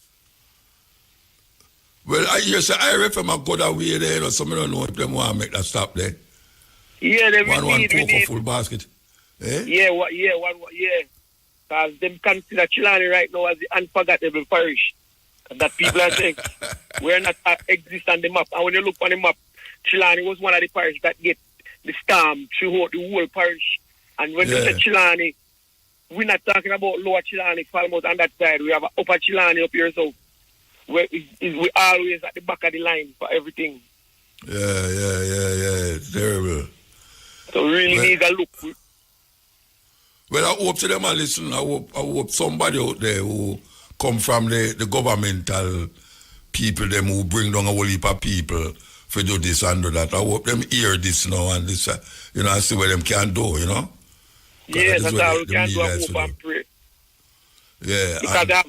Well, I hear say RFM a go away there, you know, some don't know if them want to make that stop there.
Yeah, they
One
need.
cocoa full basket. Eh?
Yeah, yeah. Because them consider Chilani right now as the unforgettable parish. That people are saying we're not exist on the map. And when you look on the map, Chilani was one of the parish that get the storm throughout the whole parish. And when you say Chilani, we're not talking about lower Chilani, Falmouth on that side. We have upper Chilani up here, so we always at the back of the line for everything.
Yeah. Terrible.
So we really need a look.
Well, I hope to them a listen. I hope somebody out there who come from the governmental people, them who bring down a whole heap of people for do this and do that. I hope them hear this now and this, you know, and see what them can do, you know?
Yes, that's all we can do. I hope and pray.
Yeah.
Because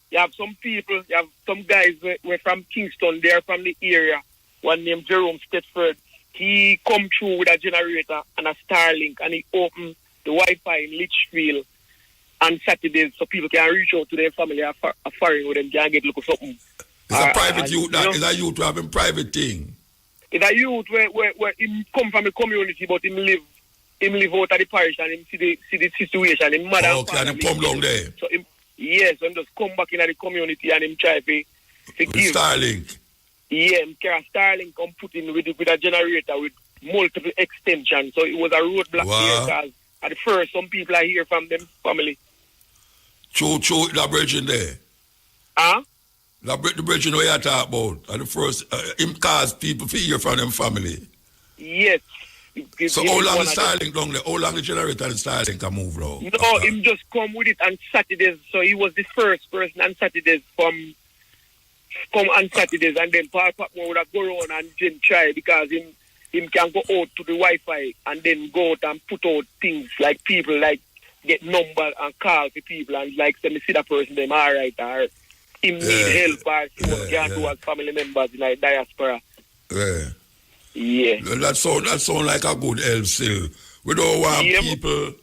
you have some people, you have some guys who are from Kingston, they're from the area. One named Jerome Steppin. He come through with a generator and a Starlink and he opened the Wi-Fi in Litchfield on Saturdays so people can reach out to their family a foreign with them can get look at something.
It's a private youth that is a youth who having private thing.
It's a youth where he come from a community but him live out of the parish and him see the situation. Him mother
and him come down there.
So him and just come back in the community and him try to give
Starlink.
Yeah, him carry a Starlink come put in with a generator with multiple extensions. So it was a roadblock here because at first some people are here from them family.
True, the bridge in there.
Huh?
The bridge in where you talk about. At the first, him cause people to hear from them family.
Yes.
So how long the Starlink down there? How long the generator and Starlink can move now?
No, him just come with it on Saturdays. So he was the first person on Saturdays come on Saturdays and then Paul Patman would have go around and then try because him can go out to the Wi-Fi and then go out and put out things like people like get number and call for people and like say me see that person them alright or him need help or see what can do as family members in like diaspora. Yeah.
That sound like a good help still. We don't want people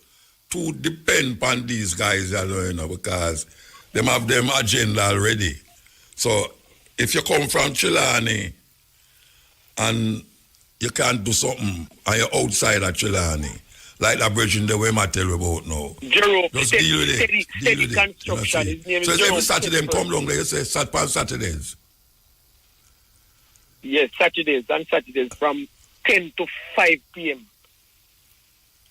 to depend on these guys, you know, because them have them agenda already. So if you come from Chilani and you can't do something and you're outside of Chilani, like that bridge in the way I tell you about now.
Jerome,
just deal with it.
Steady construction. His name
so
is
every Saturday them come down there, you say Saturdays.
Yes, Saturdays from 10 to 5 p.m.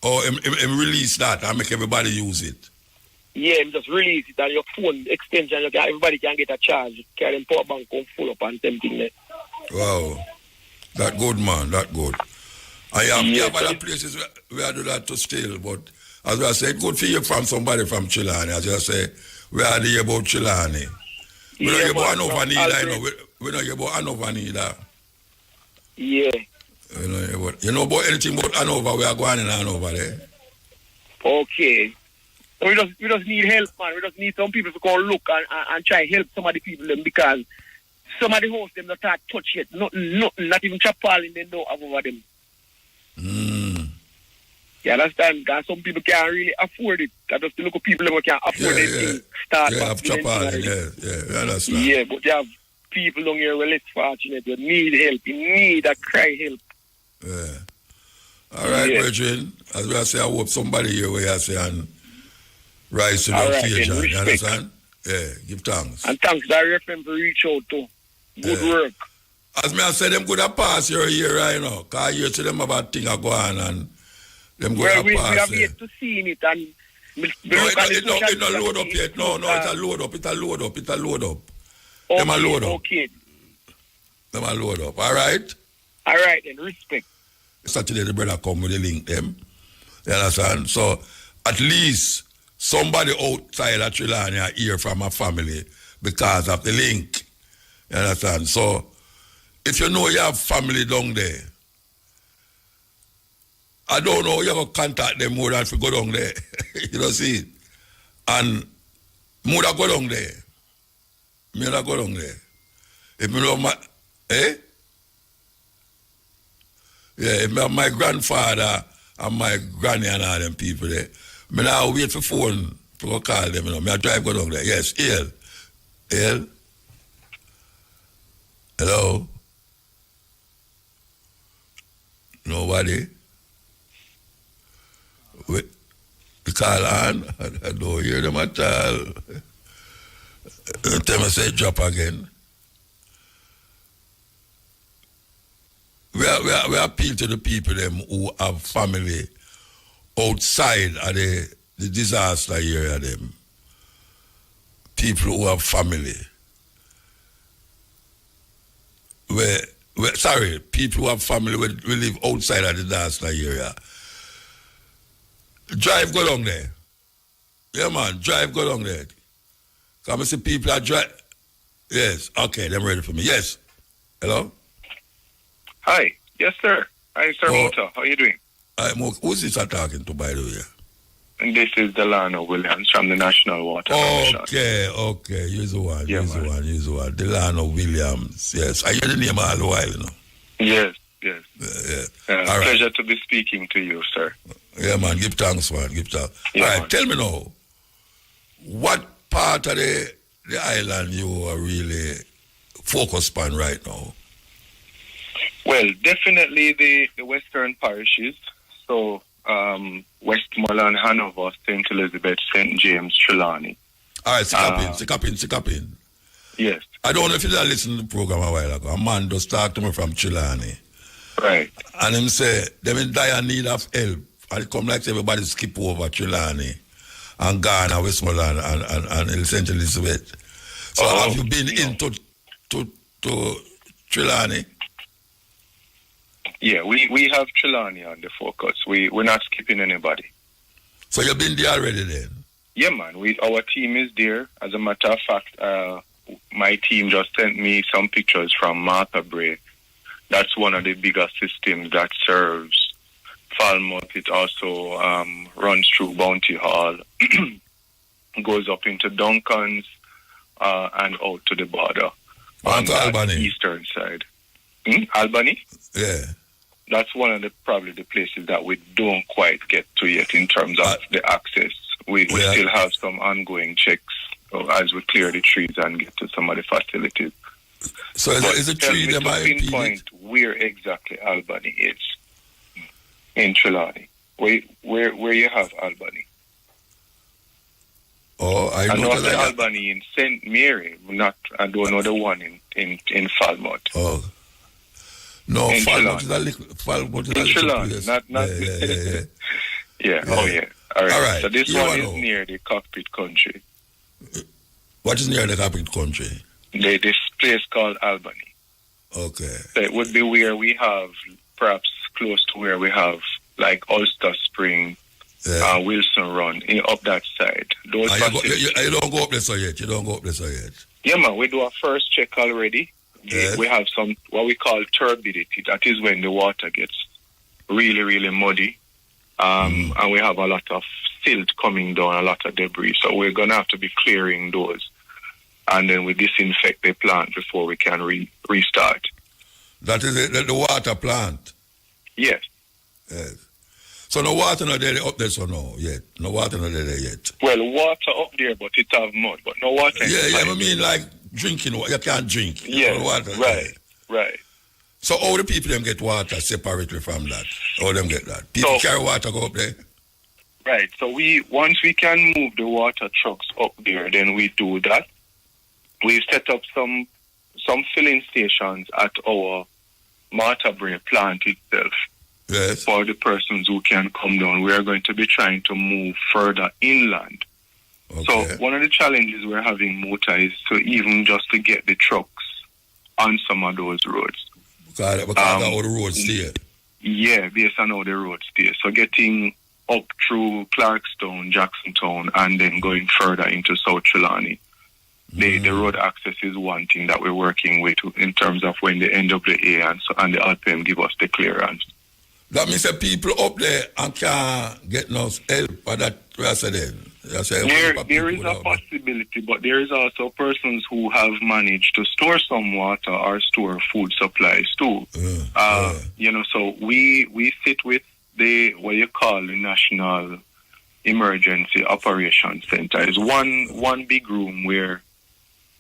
Oh, him release that and make everybody use it.
Yeah, just release it on your phone extension. Everybody can get a charge. Carry them power bank come full up and something there.
Wow. That good, man. That good. I have other places where I do that to still, but as I said, good for you from somebody from Chilani. As I say, we are there about Chilani. We don't hear about Hanover neither, you know. We don't hear about Hanover neither.
Yeah.
You know about anything about Hanover, we are going in Hanover there.
Okay. We just need help, man. We just need some people to go look and try help some of the people them because some of the hosts them not touch yet. Nothing, not even chapal in them don't have over them. You understand? Because some people can't really afford it. Because just the local people who can't afford it start
have chapal, yeah, understand.
Yeah, but you have people down here who are less fortunate. You need help. You need a cry help.
Yeah. All right, Virgin. As I say, I hope somebody here where I say and rise to the occasion. You understand? Yeah, give thanks.
And thanks direct them to reach out to. Good work.
As me I say, them could have passed your year right now. Because I hear to them about things are going and them could have passed.
We have yet to see it and
it not load up yet. No, it's a load up. Them a load up.
Okay.
Them a load up. All right?
All right, then. Respect.
Saturday, the brother come with the link them. You understand? So, at least somebody outside of Trelawny hear from a family because of the link. You understand? So, if you know you have family down there, I don't know, you have to contact them more than if you go down there. You know, see? And more than go down there. Me not go down there. If me know my, eh? Yeah, if my grandfather and my granny and all them people there, me now wait for phone to go call them, you know. Me I drive go down there. Yes, Hail. Hail. Hello? Nobody? Wait. The call on? I don't hear them at all. Tell me say drop again. We appeal to the people them who have family outside of the disaster area them. People who have family. People who have family we live outside of the disaster area. Drive go down there. Yeah man, drive go down there. Come and see people are drive. Yes, okay, they're ready for me. Yes. Hello?
Hi. Yes, sir. Hi, Sir Muta. How are you doing?
Who's this I'm talking to, by the way?
And this is Delano Williams from the National Water Commission.
Okay. You're the one.
Yeah,
You're the one. Delano Williams. Yes. I hear the name all the while, you know.
Yes.
All right.
Pleasure to be speaking to you, sir.
Yeah, man. Give thanks, man. Give thanks.
Yeah,
all right.
man.
Tell me now, what part of the island you are really focused on right now?
Well, definitely the western parishes. So, Westmoreland, Hanover, St. Elizabeth, St. James, Trelawny.
All right, Sikapin.
Yes.
I don't know if you did listen to the program a while ago. A man just talked to me from Trelawny.
Right.
And him say, them in dire need of help. And it come like everybody skip over Trelawny and Ghana, Westmoreland and St. Elizabeth. So have you been into Trelawny?
Yeah, we have Trelawny on the focus. We're not skipping anybody.
So you've been there already then?
Yeah, man. Our team is there. As a matter of fact, my team just sent me some pictures from Mutabaruka. That's one of the bigger systems that serves Falmouth. It also runs through Bounty Hall, goes up into Duncan's, and out to the border on the
Albany.
eastern side. Albany?
Yeah.
That's one of probably the places that we don't quite get to yet in terms of the access. We still have some ongoing checks as we clear the trees and get to some of the facilities.
So is it tree that might
pinpoint where exactly Albany is in Trelawny? Where you have Albany?
Oh, I
know the Albany in St. Mary. I don't know the one in Falmouth.
Oh. No,
in
Falmouth is a little place.
Not
Yeah.
Oh, yeah. All right. So this one is
know.
near the cockpit country.
What is near the cockpit country?
This place called Albany.
Okay.
So it would be where we have, perhaps close to where we have, like Ulster Spring, Wilson Run, up that side. Those
you don't go up there so yet?
Yeah, man. We do a first check already.
Yes.
We have some, what we call turbidity. That is when the water gets really, really muddy. And we have a lot of silt coming down, a lot of debris. So we're going to have to be clearing those. And then we disinfect the plant before we can restart.
That is the water plant?
Yes.
Yes. So no water not there up there so no yet? No water not there yet?
Well, water up there, but it have mud. But no water inside.
I mean like drinking water. You can't drink.
Yeah,
water.
Right.
So how the people them get water separately from that? How them get that? People carry water go up there?
Right. So once we can move the water trucks up there, then we do that. We set up some filling stations at our Mutabaruka plant itself.
Yes.
For the persons who can come down. We are going to be trying to move further inland So one of the challenges we're having, Muta, is to even just to get the trucks on some of those roads.
Because of how the roads stay.
Yeah, based on how the roads stay. So getting up through Clarkstown, Jacksontown, and then going further into South Trelawney. The road access is one thing that we're working with in terms of when the NWA and the RPM give us the clearance.
That means that people up there and can't get no help for that. There
is a possibility, but there is also persons who have managed to store some water or store food supplies too. So we sit with what you call the National Emergency Operations Center. It's one big room where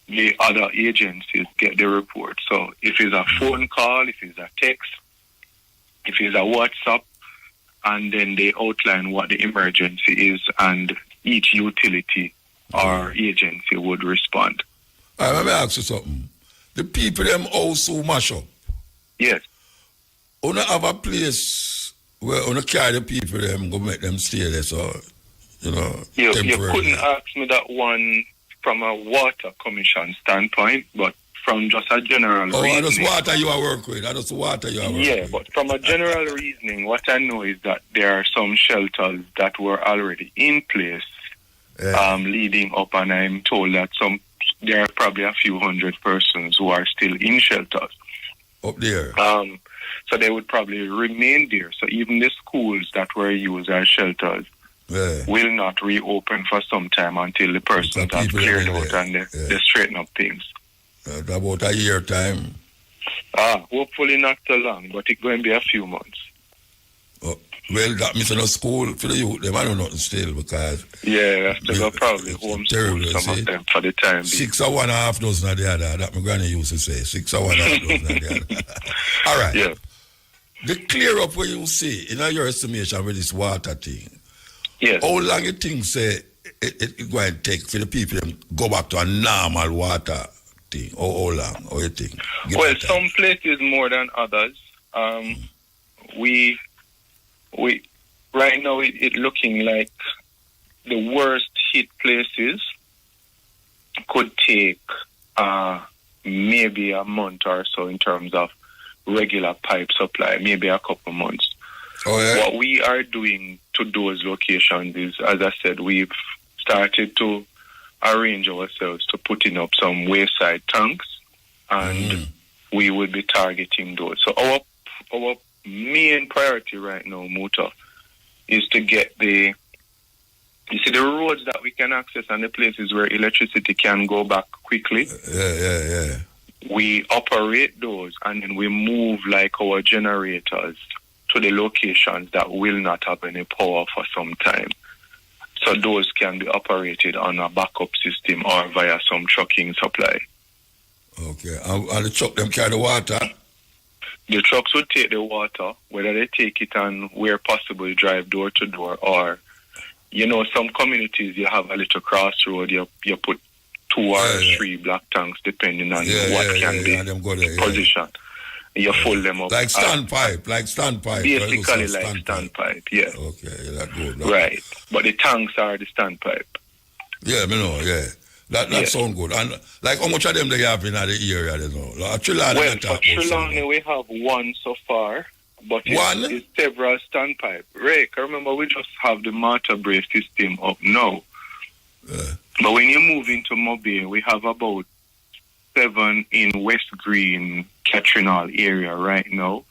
the other agencies get the report. So if it's a phone call, if it's a text, if it's a WhatsApp, and then they outline what the emergency is, and each utility or agency would respond.
Let me ask you something. The people them also mash up.
Yes.
You don't have a place where you carry the people them go make them stay there, so
you couldn't ask me that one from a water commission standpoint, but from just a general reasoning.
That's water you are work with. That's water you are work with.
Yeah, but from a general reasoning, what I know is that there are some shelters that were already in place leading up, and I'm told that there are probably a few hundred persons who are still in shelters.
Up there.
So they would probably remain there. So even the schools that were used as shelters will not reopen for some time until the persons have cleared out and they straighten up things.
About a year time.
Hopefully not so long, but it's going to be a few months.
Well, that means no school for the youth. They might not nothing still because...
Yeah, they will probably homeschool some of them for the time.
6 or 1.5 dozen of the other. That my granny used to say. 6 or 1.5 dozen of the other. All right.
Yeah.
The clear up where you see, in your estimation with this water thing,
yes.
How long you think say it going to take for the people to go back to a normal water thing? How long? How you think?
Well, some places more than others. We right now it looking like the worst hit places could take maybe a month or so in terms of regular pipe supply, maybe a couple months.
Oh, yeah?
What we are doing to those locations is, as I said, we've started to arrange ourselves to putting up some wayside tanks, and we will be targeting those. So our main priority right now, Muta, is to get the roads that we can access and the places where electricity can go back quickly.
Yeah.
We operate those, and then we move like our generators to the locations that will not have any power for some time. So those can be operated on a backup system or via some trucking supply.
Okay. And the truck them carry the water?
The trucks would take the water, whether they take it and where possible drive door to door, or, some communities you have a little crossroad, you put 2 or 3 black tanks depending on what can be positioned. You fold them up.
Like standpipe.
Basically like standpipe, yeah.
Okay, that good.
Right. But the tanks are the standpipe.
Yeah, I know, yeah. That sound good. And like how much of them they have in the area, Like
for Trelawney we have one so far, but it's several standpipe. Rick, I remember we just have the Mutabaruka system up now. But when you move into Mobile, we have about 7 in West Green, Catrinal area right now.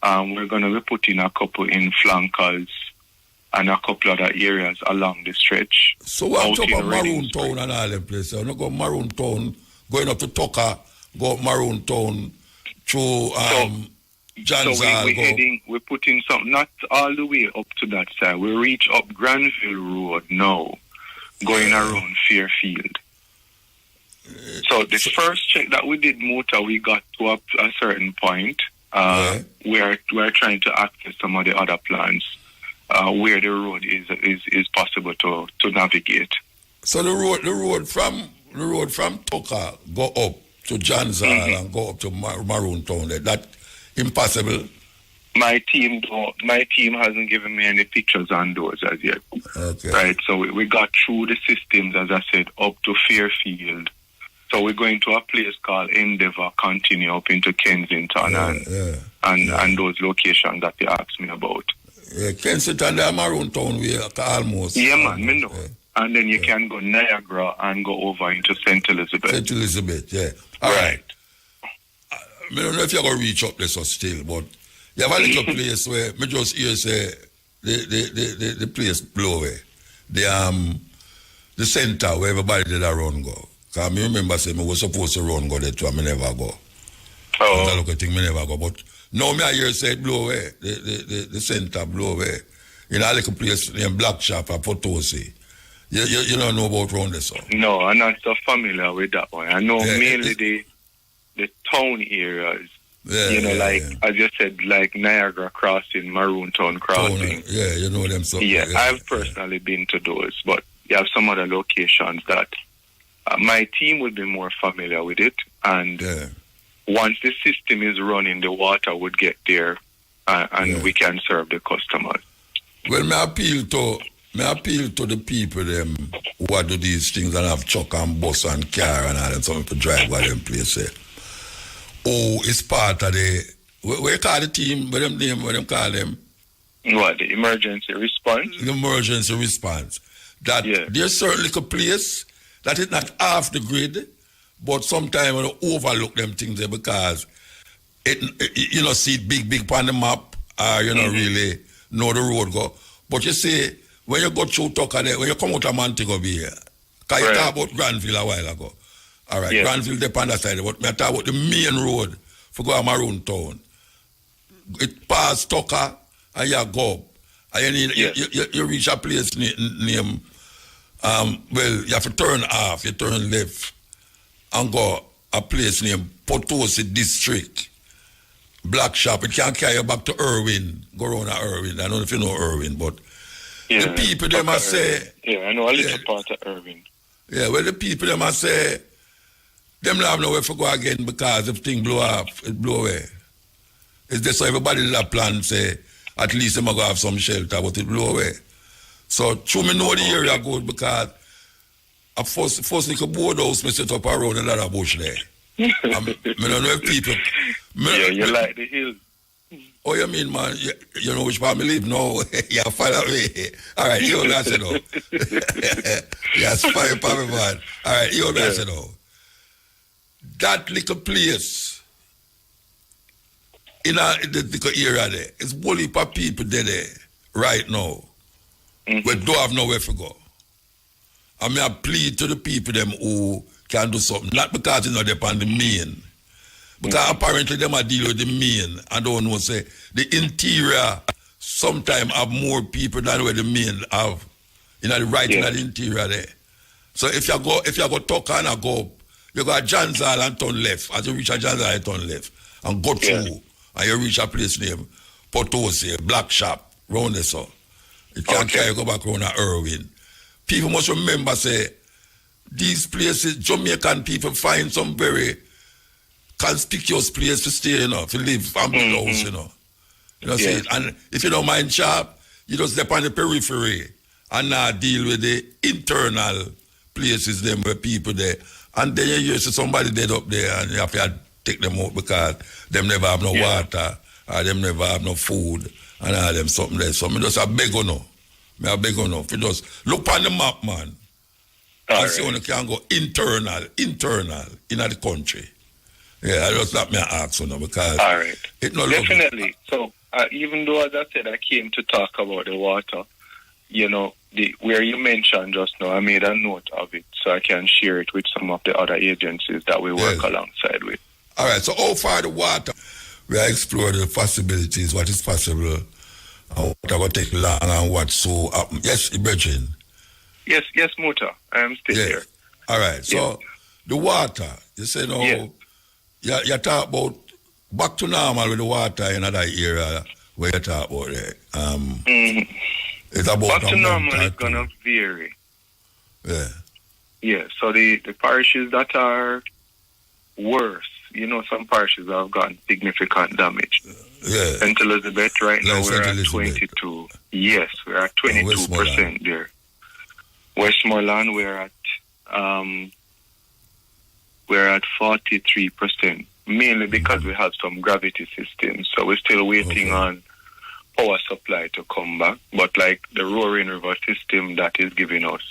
We're going to be putting a couple in Flankers and a couple other areas along the stretch.
So what about Maroon Town and all them places? You go Maroon Town, going up to Tucker, go up Maroon Town, through Janza.
We're putting some, not all the way up to that side. We reach up Granville Road now, going around Fairfield. So the first check that we did, Muta, we got to a certain point. We're trying to access some of the other plans where the road is possible to navigate.
So the road from Tucker go up to Janza and go up to Maroon Town. That impossible.
My team hasn't given me any pictures on those as yet.
Okay.
Right, so we got through the systems, as I said, up to Fairfield. So we're going to a place called Endeavour, continue up into Kensington and those locations that you asked me about.
Yeah, Kensington, they're Maroon Town, we are almost.
Yeah, man, me know. Yeah. And then you can go Niagara and go over into St. Elizabeth.
St. Elizabeth, yeah. All right. I don't know if you're going to reach up this or still, but you have a little place where me just hear say the place blow away. The center where everybody did a run go. Because I remember saying I was supposed to run go there too, and I never go.
Oh.
That's a look at thing, I never go. But now me I hear say it blow away. The center blow away. In a little place named Black Shop at Potosi. You don't know about round this one?
No, I'm not so familiar with that one. I know mainly the town areas. As you said, like Niagara Crossing, Maroon Town Crossing.
You know them. So
I've personally been to those, but you have some other locations that my team would be more familiar with it. And once the system is running, the water would get there, and we can serve the customers.
Well, may appeal to the people them who do these things and have truck and bus and car and all them, some people drive by them place. It's part of the what you call the team, what them call them?
What, the emergency response?
The emergency response. That there's certain little place that is not off the grid, but sometimes we overlook them things there because it see it big on the map, or really know the road go. But you see, when you go through Tucker there, when you come out of Montego Bay here, because you talk about Granville a while ago. All right, Granville depend on that side, but I talk about the main road for go to Maroon Town. It pass Tucker and you go up. And you reach a place named, you have to turn off, you turn left and go a place named Potosi District. Black Shop, it can carry you back to Irwin, go around to Irwin. I don't know if you know Irwin, but the people them must say...
Yeah, I know a little part of Irwin.
Yeah, well, the people them must say, them don't have nowhere to go again because if things blow off, it blow away. It's just so everybody did a plan, say, at least them go have some shelter, but it blow away. So, true me know the area good because a first little board house me set up around another bush there. I don't know if people...
you like the hills.
Oh, you mean, man, you know which part me live? No, you follow me. All right, you know that, you know. Yes, fire, man. All right, you know that, you know. That little place in the little area there, it's bully for people there right now. We don't have nowhere to go. I mean, I plead to the people them who can do something, not because they're on the main. Because apparently them are deal with the main. I don't know, say, the interior sometimes have more people than where the main have. In the right in the interior there. So if you go Tucker and go up, you go to Jansal and turn left. As you reach a Jansal, you turn left. And go through. And you reach a place named Potosi, Black Shop, round the sun. You can't carry go back around to Irwin. People must remember, say, these places, Jamaican people find some very conspicuous place to stay, to live, family house, see, and if you don't mind sharp, you just step on the periphery and not deal with the internal places them where people there. And then you hear somebody dead up there and you have to take them out because them never have no water or them never have no food and all them something there. So me just a beg on no. Me a beg on no. You just look on the map, man. And see when you can go internal in the country. Yeah, I just let me ask you because it not
definitely. So even though, as I said, I came to talk about the water, where you mentioned just now, I made a note of it so I can share it with some of the other agencies that we work alongside with.
All right, so how far the water, we are exploring the possibilities, what is possible, and what will take long and what so happen. Yes, Ibrahim?
Yes, Muta, I am still here.
All right, so the water, you say you talk about back to normal with the water in other area where you talk about it. It's about
back to normal is going to vary. Yeah. Yeah, so the parishes that are worse some parishes have gotten significant damage.
Yeah.
St. Elizabeth, right now,
Like
we're
St.
at
Elizabeth.
22. Yes, we're at 22%
Westmoreland.
there. Westmoreland, we're at 43%, mainly because we have some gravity systems. So we're still waiting on power supply to come back. But like the Roaring River system that is giving us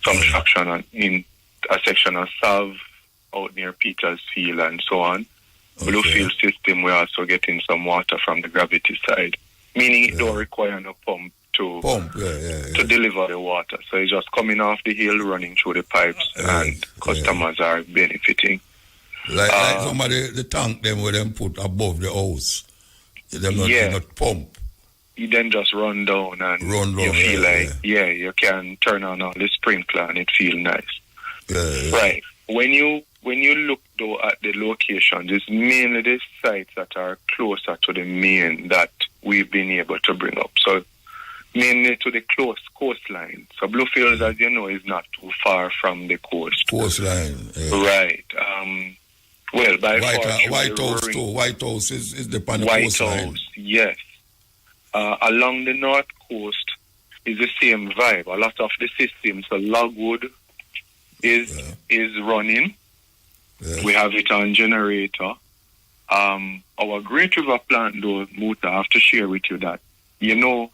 some traction in a section of Salve out near Petersfield and so on. Bluefield system, we're also getting some water from the gravity side, meaning it don't require no pump to deliver the water. So it's just coming off the hill, running through the pipes, and customers are benefiting.
Like somebody, the tank them where them put above the house. Them not pump.
You then just run down and you feel you can turn on all the sprinkler and it feels nice. Right. When you look though at the locations, it's mainly the sites that are closer to the main that we've been able to bring up. So mainly to the close coastline. So Bluefields, as you know, is not too far from the coast.
Coastline.
Right. Well, by
White House too. White House is the coastline.
White House, yes. Along the north coast is the same vibe. A lot of the systems, so Logwood is running. Yes. We have it on generator. Our Great River plant, though, Muta, I have to share with you that you know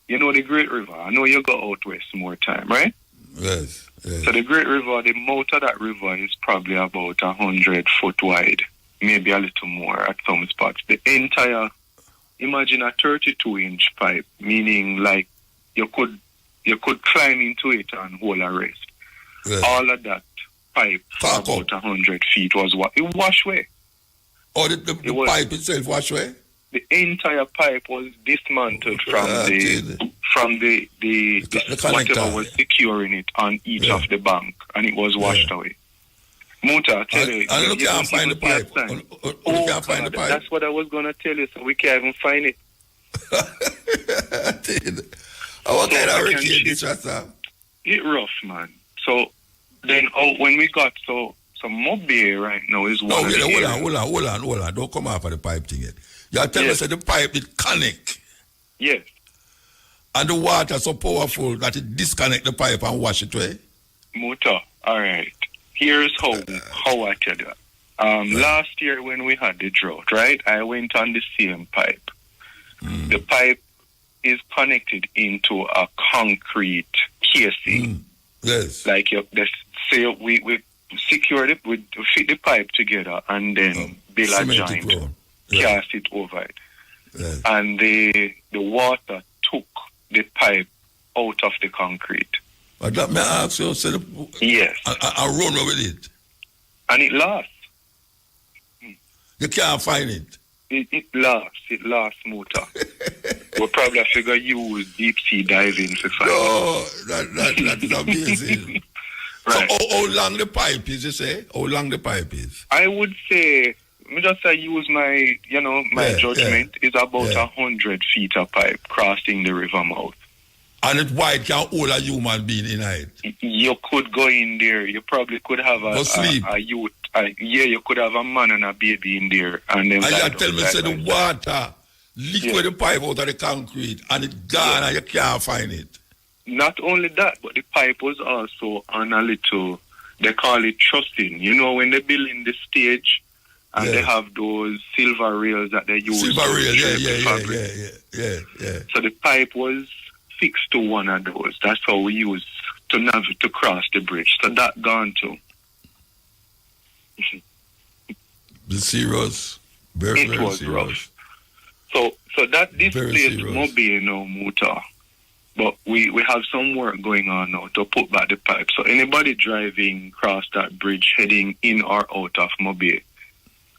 the Great River. I know you go out west more time, right?
Yes.
So the Great River, the mouth of that river is probably about 100 foot wide, maybe a little more at some spots. The entire, imagine a 32-inch pipe, meaning like you could climb into it and hold a rest. Yes. All of that pipe for about 100 feet was it washed away.
Oh, the pipe itself washed away?
The entire pipe was dismantled from the whatever was securing it on each of the bank, and it was washed away. Muta, I tell you,
and you can't find the pipe. Can't find the pipe.
That's what I was gonna tell you. So we can't even find it.
What kind of hurricane this was?
It rough, man. So then, when we got so Mobile right now is one.
Hold on. Don't come off of the pipe thing yet. You tell us that the pipe did connect.
Yes.
And the water so powerful that it disconnect the pipe and wash it away.
Muta, all right. Here's how I tell you. Last year when we had the drought, right? I went on the same pipe. The pipe is connected into a concrete casing.
Yes.
Like we secured it, we fit the pipe together and then build a joint, cast it over it. Yes. And the water took the pipe out of the concrete.
But that may I ask you,
yes.
I run with it.
And it lasts.
You can't find it.
It lasts, Muta. We'll probably figure use deep sea diving to find it.
That's amazing. Right. So how long the pipe is, you say? How long the pipe is?
I would say, use my judgment, is about 100 feet of pipe crossing the river mouth.
And it wide can hold a human being in it?
You could go in there. You probably could have a youth. You could have a man and a baby in there. And then
you tell me, say the water liquid the pipe out of the concrete and it gone and you can't find it.
Not only that, but the pipe was also on a little, they call it trussing. You know, when they're building the stage and they have those silver rails that they use.
Silver rail, yeah.
So the pipe was fixed to one of those. That's how we use to cross the bridge. So that gone too.
The serious? Very
was
serious.
rough. So that displaced Mobile now, Muta. But we have some work going on now to put back the pipe. So anybody driving across that bridge heading in or out of Mobile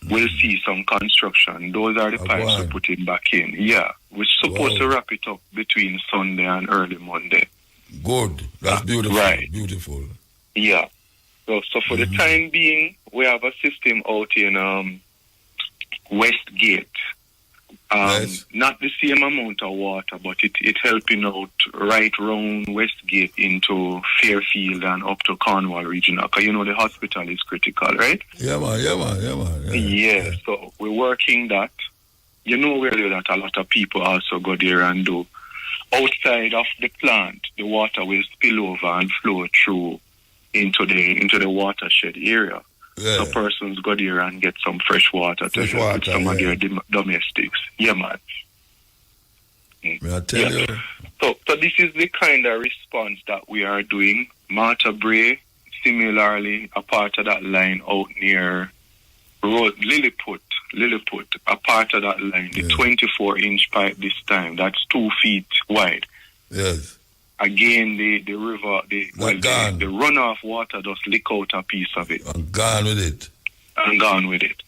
will see some construction. Those are the pipes we're putting back in. Yeah, we're supposed to wrap it up between Sunday and early Monday.
Good. That's beautiful.
Right.
Beautiful.
Yeah. So for the time being, we have a system out in Westgate.
Yes.
Not the same amount of water, but it helping out right round Westgate into Fairfield and up to Cornwall regional. Because the hospital is critical, right?
Yeah, man.
Yeah, so we're working that. Really that a lot of people also go there and do. Outside of the plant, the water will spill over and flow through into the watershed area.
Yeah.
So persons go there and get some fresh water to help with some of their domestics. Yeah, man.
May I tell you?
So this is the kind of response that we are doing. Martha Bray, similarly, a part of that line out near Road Lilliput, a part of that line, the 24-inch pipe this time, that's 2 feet wide.
Yes.
Again, the river, the runoff water just lick out a piece of it.
I'm gone with it.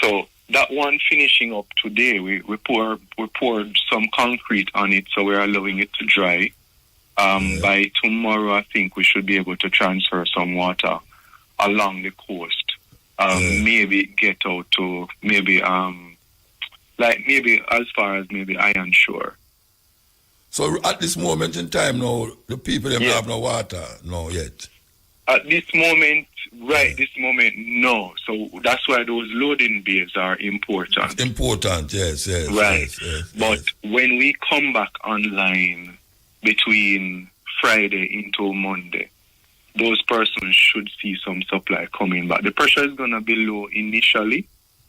So that one finishing up today, we poured some concrete on it, so we're allowing it to dry. By tomorrow, I think we should be able to transfer some water along the coast. Maybe get out to maybe as far as maybe Iron Shore.
So at this moment in time now, the people don't have no water yet.
At this moment, this moment, no. So that's why those loading bays are important.
Important, yes.
Right. But when we come back online between Friday into Monday, those persons should see some supply coming back. The pressure is going to be low initially,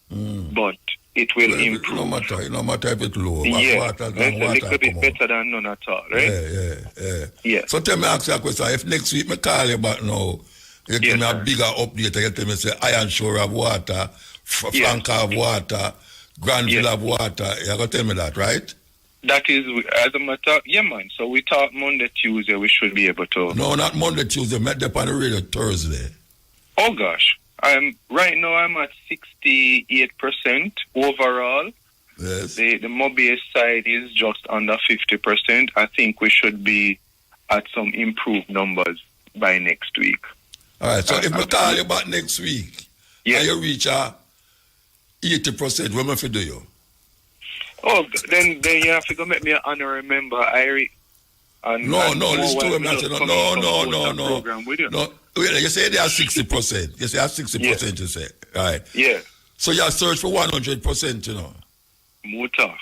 but it will improve.
No matter if it's low.
It's a little bit better than none at all, right? Yeah.
So tell me, ask you a question. If next week I call you back now, you give me a bigger update, you tell me, say, Iron Shore have water, Franca have water, Granville have water. You're going to tell me that, right?
That is, as a matter, man. So we thought Monday, Tuesday, we should be able to.
No, not Monday, Tuesday. Met up on the radio Thursday.
Oh gosh, right now I'm at 68% overall.
Yes.
The Mobius side is just under 50%. I think we should be at some improved numbers by next week.
All right. So if I call you back next week, and you reach 80%, what am I to do you?
Oh, then you have to go make me an honorary member, Irie.
No, listen to him. No. You say they are 60%. You say 60%, you say. Right.
Yeah.
So you search for 100%,
Muta,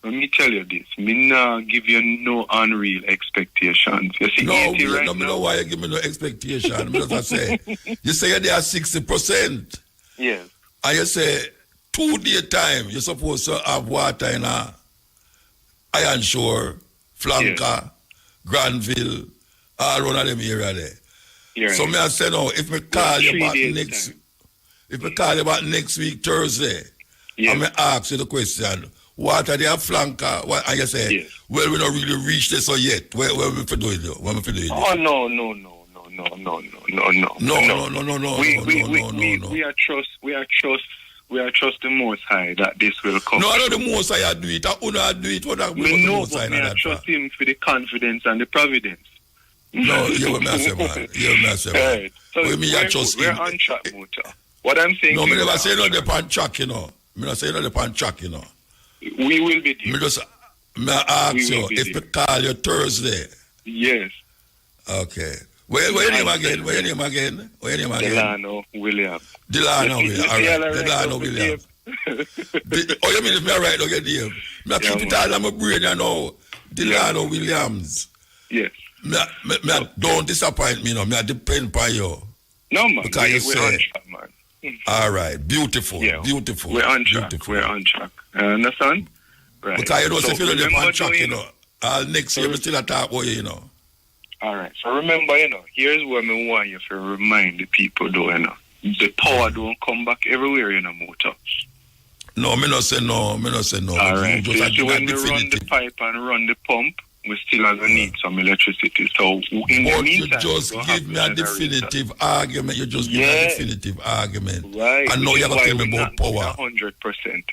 let me tell you this. Me not give you no unreal expectations. You see,
no, know why you give me no expectation. Because I say, you say they are 60%.
Yeah.
And you say, 2 day time, you're supposed to have water in Iron Shore, Flanker, Granville, all around them area there.
Yeah.
So me I say no, if me call you back next week Thursday, and me ask you the question, what are they have Flanker? And you say, well, we don't really reach this yet. Where we for doing it?
Oh no. We are trust the Most High that this will come.
No, I know the Most High do it. I don't do it.
We know, but we trust Him for the confidence and the providence.
No, you will not say, man.
Right. So we're on track, Muta. What I'm saying.
No, me never say no the on track, Me not say no the on track,
We will be there.
Me ask you if we call you Thursday.
Yes.
Okay. Where your name again?
Delano William.
Delano William. Oh, you mean if me right again, Dave? Me keep it all on my brain, Delano Williams.
Yes.
Me don't disappoint me, Me depend on you.
No, man.
Because
we're on track, man.
All right. Beautiful. Beautiful.
We're on track. Understand? Right.
Because you know, so if you don't on track, next year we still talk about you,
All right. So remember, here's what I want you to remind the people, though, the power don't come back everywhere, Motor.
No, me not say no.
All right. So when we run the pipe and run the pump, we still have to need some electricity. So in the meantime,
you just give me a definitive argument. You just give me a definitive argument.
Right.
And now you're going to tell me about power.
100%.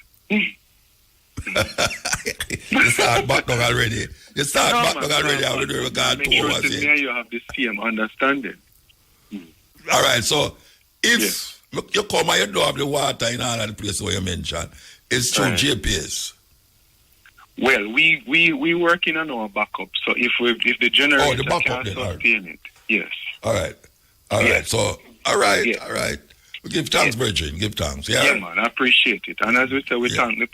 You start back down already. I will do regard to
what you have the same understanding.
All right, so if you come and you don't have the water in all of the places where you mentioned, it's through JPS.
Well, we working on our backup. So if the generator
backup
can't
then,
sustain it, yes.
All right. So, all right. We give thanks,
Yeah.
Virgin. Give thanks. Yeah.
Yeah, man, I appreciate it. And as we said, we thank the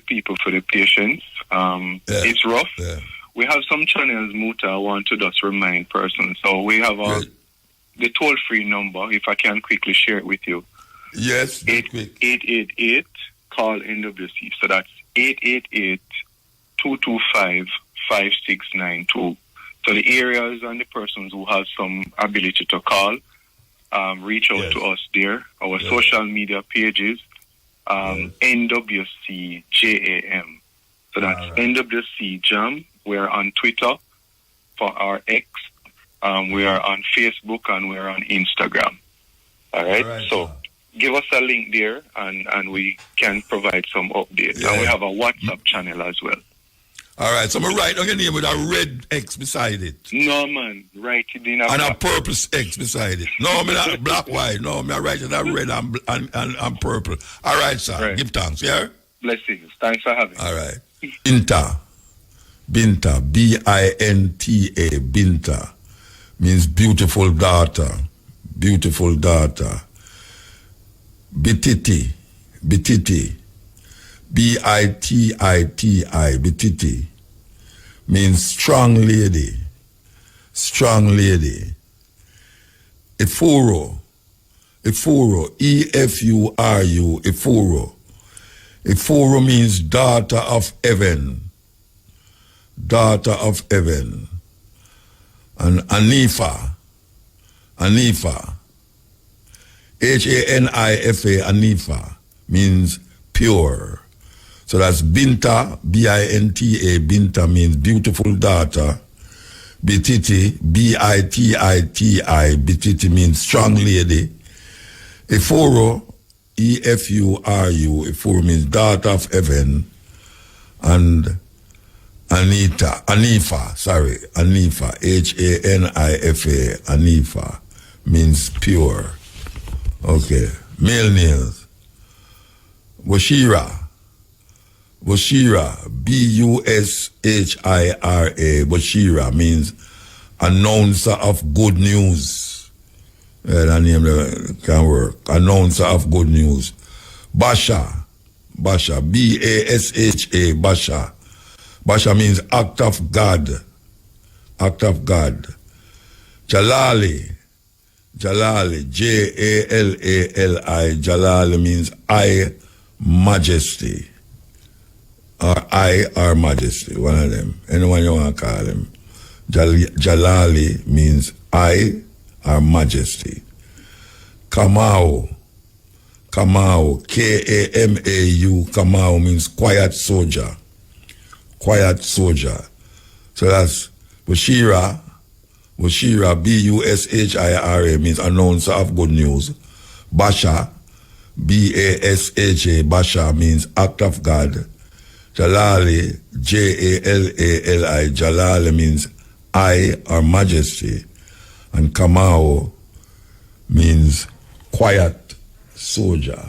people for the patience. It's rough.
Yeah.
We have some channels, Muta, I want to just remind persons. So we have the toll-free number, if I can quickly share it with you.
Yes, quick.
888 call NWC. So that's 888-225-5692. So the areas and the persons who have some ability to call, reach out to us there. Our social media pages, NWC JAM. So that's NWC JAM. We're on Twitter for our X. We are on Facebook and we're on Instagram. All right. So give us a link there and we can provide some updates. And we have a WhatsApp channel as well.
All right. So I'm going to write on your name with a red X beside it.
No, man. Write it in
and a purple X beside it. No, I'm not black, white. No, I'm writing that red and purple. All right, sir.
Right.
Give thanks, yeah?
Blessings. Thanks for having me.
All right. Binta, B-I-N-T-A, Binta, means beautiful daughter. Beautiful daughter. Bititi, B-I-T-I-T-I, Bititi, means strong lady. Strong lady. Efuro, E-F-U-R-U, Efuro. Efuro means daughter of heaven. Daughter of heaven. And Anifa, H-A-N-I-F-A, Anifa, means pure. So that's Binta, B-I-N-T-A, Binta means beautiful daughter. Bititi, B-I-T-I-T-I, Bititi means strong lady. Efuro, E-F-U-R-U, Efuro means daughter of heaven. And Anifa, H-A-N-I-F-A, Anifa, means pure. Okay. Male names. Bushira, B-U-S-H-I-R-A, Bushira means announcer of good news. That name can work. Announcer of good news. Basha, B-A-S-H-A, Basha. Basha means act of God. Act of God. Jalali, Jalali, J-A-L-A-L-I, Jalali means I, majesty. Or I, our majesty, one of them. Anyone you want to call him. Jalali means I, our majesty. Kamau, K-A-M-A-U, Kamau means quiet soldier. Quiet soldier. So that's Bushira, B-U-S-H-I-R-A means announcer of good news. Basha, B-A-S-H-A, Basha means act of God. Jalali, J-A-L-A-L-I, Jalali means I, or majesty. And Kamau means quiet soldier.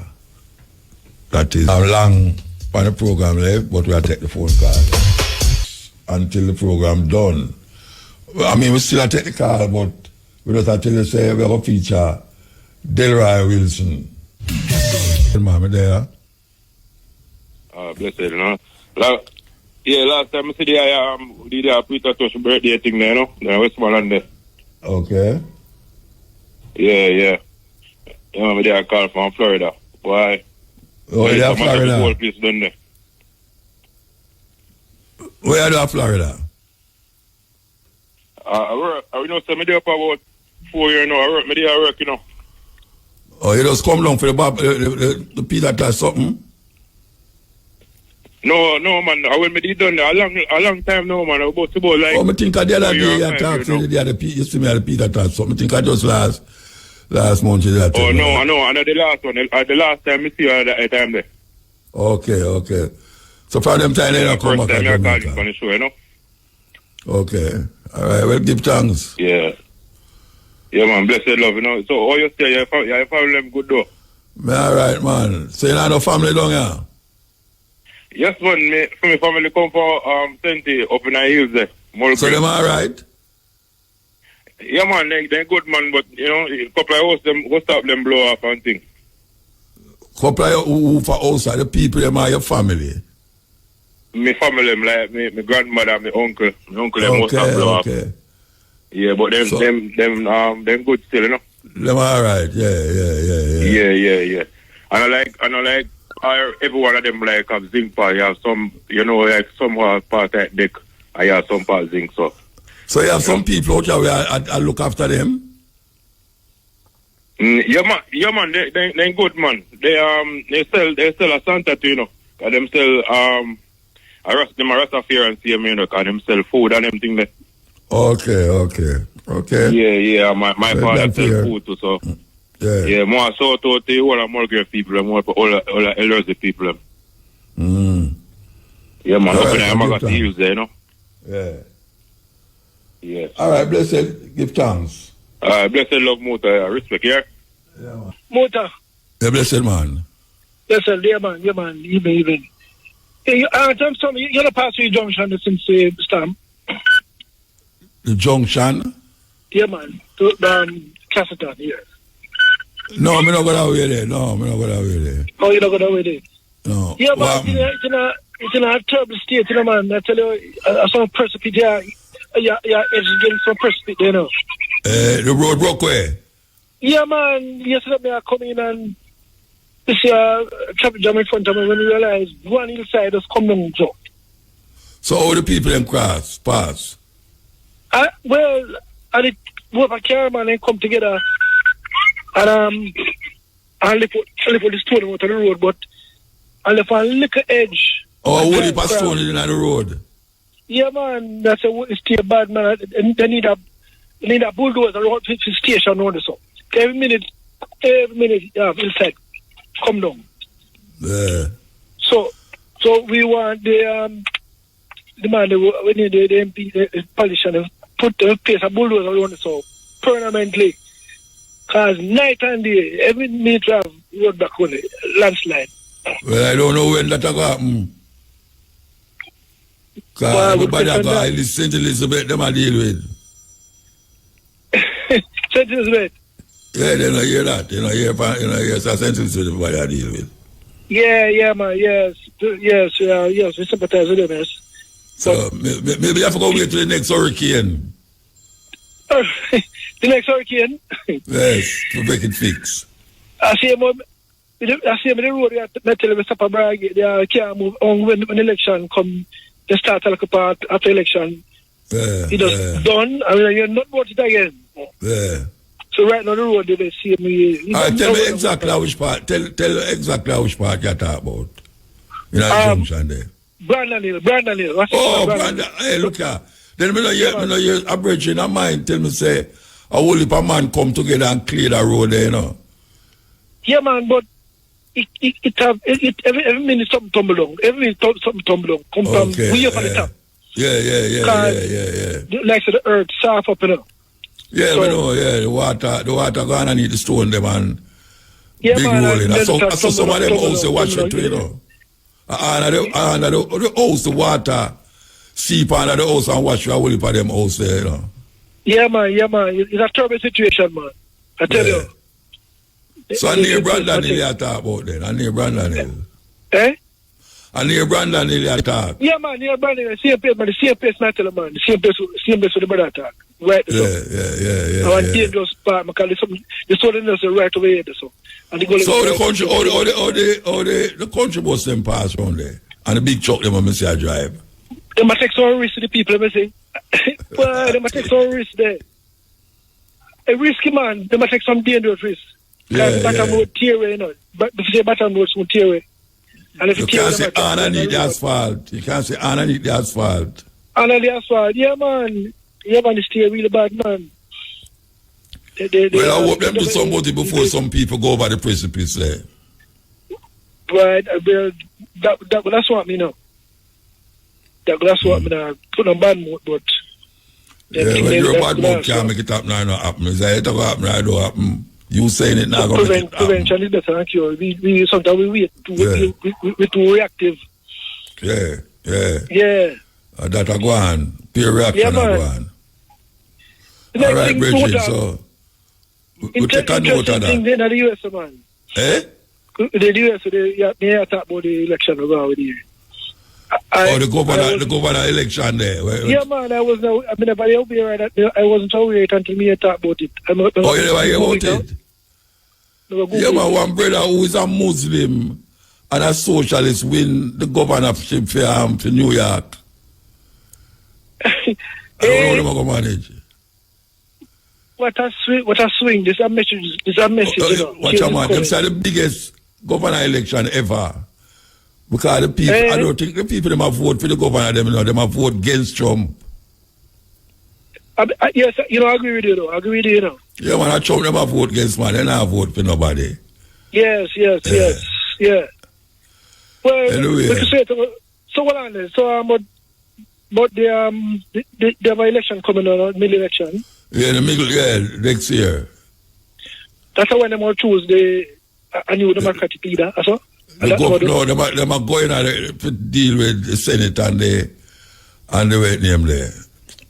That is long on the program left, but we'll take the phone call until the program done. I mean, we still take the call, but we just have to say we have a feature Delroy Wilson. Mama there.
Blessed, you know. Last time I said did a Peter Tosh birthday thing there, you know? There was small on there.
Okay.
Yeah. You know, I call from Florida. Why?
Oh, yeah, Florida.
Whole place done there.
Where are you, Florida?
I work, you know, so I'm there for about 4 years now. I work, you know.
Oh, you just come down for the Peter Tosh something?
No, man. I when me did done there a long time now, man. About like.
Oh, I think the other day you talked to you see me at the Peter Tosh something. I think I just last month you did that.
Oh, no, I know. I know the last one. The last time I see you at the time there.
Okay. So for them time they don't come back at
Jamaica. On the show, you know?
Okay. All right. Well, give thanks.
Yeah, man. Blessed love, you know. So, how you say your family them good though?
All right, man. So you know the family down here?
Yes, man. Me family come for 20 up in the hills there.
So them all right?
Yeah, man. They good, man. But you know, a couple of hours them go stop them blow off and things.
Couple of who for outside the people them are your family.
My family them like my grandmother, my uncle. My uncle them must have blow off. Yeah, but them good still, you know.
Them all right. Yeah.
And I like every one of them like have zinc part. You have some, you know, like some part at deck. I have some part zinc. So
you have some people out there where I look after them.
Yeah, man. They good, man. They sell a Santa too, you know. Cause them sell them a Rastafarian and see you know. Cause them sell food and them thing there.
Okay.
Yeah. My father sell food too, so. Yeah, more so to the whole of Mulgrave people and more for all the elderly people. Yeah, man, up in the Amagati Hills there, you know. Yeah.
All right, blessed, give thanks.
Blessed love Muta, respect, yeah?
Yeah, man.
Muta.
Yeah, blessed man.
Yes, sir, yeah, man, even. Hey, tell me, you're not past the junction since Stam.
The junction?
Yeah, man, to Casseton, yeah.
No, I'm not going away there.
Oh, you're not going away there?
No.
Yeah, man, it's in a terrible state, you know, man. I tell you, some precipice, yeah, it's getting some precipice, you know.
The road broke way?
Yeah, man. Yesterday, I come in and this traffic jam in front of me when we realized one hillside has come down.
So all the people in pass?
Well, I did move a car, man, and come together. And I left the stone out of the road, but I left a little edge.
Oh, what you pass stone in the road?
Yeah, man, that's a stay bad, man. They need a bulldozer around the station on the so. Every minute, inside, come down.
Yeah.
So we want the politician put place a bulldozer around the so permanently. Because night and day, every minute we have road back on it, landslide.
Well, I don't know when that will happen. Because everybody have to St. Elizabeth, them I deal with.
St. Elizabeth?
Yeah, they don't hear that. You know, St. Elizabeth, everybody I deal with.
Yeah, man, yes, we sympathize with them, yes.
So, maybe you have to go wait till the next hurricane.
The next hurricane?
Yes, to make it fix.
I see him on the road, I tell him stop a brag, they can't move on when election come, they start a little part after election. It just done, I mean, you're not about it again.
Yeah.
So right now the road, they see me.
Tell me exactly which part, tell exactly which part you're talking about. You know, the junction there.
Brandon Hill.
Brandon, hey, look here. Then me no hear a bridge in a mind tell me say a whole heap of man come together and clear the road there, you know.
Yeah, man, but every minute something tumble down. Every minute something tumble down. Come from way up at the top.
Yeah.
Like so the earth soft up, you know.
Yeah, so, we know, the water go and need to stone them and
big
rolling. So some of them also watch it too, you know. And the house, the water seep under the house and watch a whole heap of them house there, you know. Yeah, man.
It's a terrible situation, man. I tell you.
So near Brandon Hill you talk about then, near Brandon Hill.
Eh?
And near Brandon Hill you talk.
Yeah, man, near Brandon Hill. Same place, man. The same place, not tell you, man. The same place with the brother talk. Right.
Yeah.
I want dangerous part, because the stolen is right away. So
the country, the country bus them pass around there. And the big truck them on Messiah Drive.
They might take some risk to the people, let me say. Well, they might take some risk there. A risky man, they might take some dangerous risk. Baton Road tear away, you know. But if you say Baton Road, soon tear away. And if
you can't say Anna need the asphalt. You can't say Anna need the asphalt.
Anna the asphalt, yeah, man. Yeah, man, they stay really bad, man.
Well, I hope them do somebody before some people go over the precipice there.
Right, well, that's what I mean now. That's what I mean. Put on bad mode, but...
when you're a bad mode, can't make it happen, it don't happen. It's like, it don't happen, it don't happen. You saying it now,
prevention is better than cure. We sometimes we wait. We're too reactive.
Yeah.
Yeah.
That a go on. Peer reaction a go on. All right, Bridget, so we take a note of that.
In the US, man.
Eh?
The US, they talk about the election over there.
The governor election there.
Yeah, man, I wasn't aware until me talk about it.
You never hear about it? Yeah, man, one brother who is a Muslim and a socialist win the governorship for New York. I don't know how to manage.
What a swing. This is a message.
Watch out, man. Them say the biggest governor election ever. Because the people, I don't think the people them have vote for the governor, them have vote against Trump.
Yes, I agree with you, though.
Yeah, man, Trump them have vote against, man. They don't vote for nobody.
Yes. Well,
anyway.
So what on this? So, but the have an election coming on, middle election.
Yeah, next year.
That's when they will choose a new Democratic leader, that's all?
They are going to deal with the Senate and the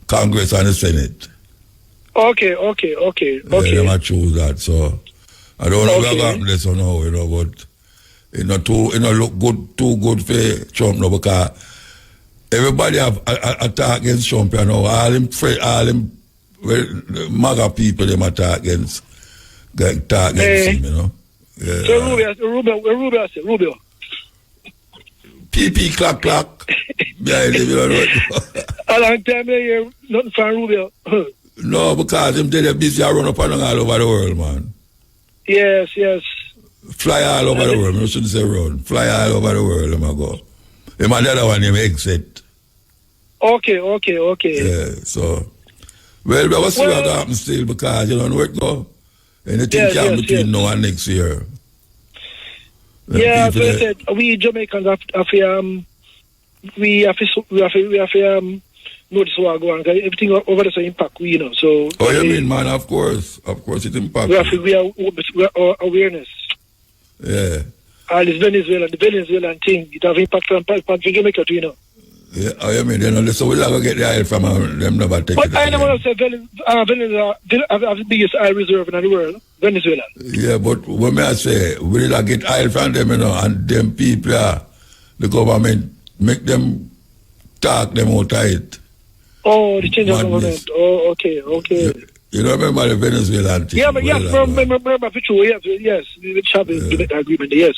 Congress and the Senate.
Okay.
They might choose that, so I don't know what's happening this or no, but it not look too good for Trump, no, because everybody have attack against Trump, all them MAGA people them attack against him, Yeah.
So Rubio.
PP clack. Behind him,
A long time I hear nothing from Rubio.
No, because him they're busy run up and all over the world, man.
Yes.
Fly all over the world. I shouldn't say run. Fly all over the world, him a go. Him and the other one, him exit.
Okay.
Yeah, so. Well, we will see what happens still, because you don't know where it go. Anything can between now and next year.
Yeah, as I said, we Jamaicans have to notice what go on. Everything over there impact we, So.
Oh, you mean, man? Of course, it impacts.
We are awareness.
Yeah.
All this the Venezuelan thing, it have impact on Jamaica too,
Yeah, I mean, so we'll have to get the oil from them never take
but
it.
I never say Venezuela have the biggest oil reserve in the world, Venezuela.
Yeah, but when I say, we'll get oil from them, and them people, the government, make them talk them out of it.
Oh, the change of government. Oh, okay.
You don't remember the Venezuelan thing?
Yeah, but remember for sure, yes. We have the agreement, yes.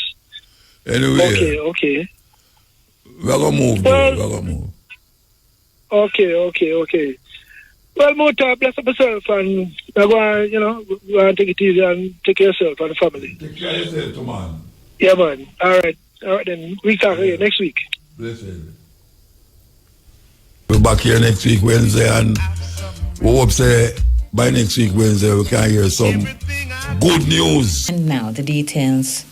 Anyway.
Okay.
We're going to move, we're going to move.
Okay. Well, Muta, bless up yourself, and we're going to take it easy and take care of yourself and the family.
Take care of yourself, man.
Yeah, man. All right, then. We talk here next week.
Blessed. We're back here next week, Wednesday, and we hope by next week, Wednesday, we can hear some good news.
And now the details.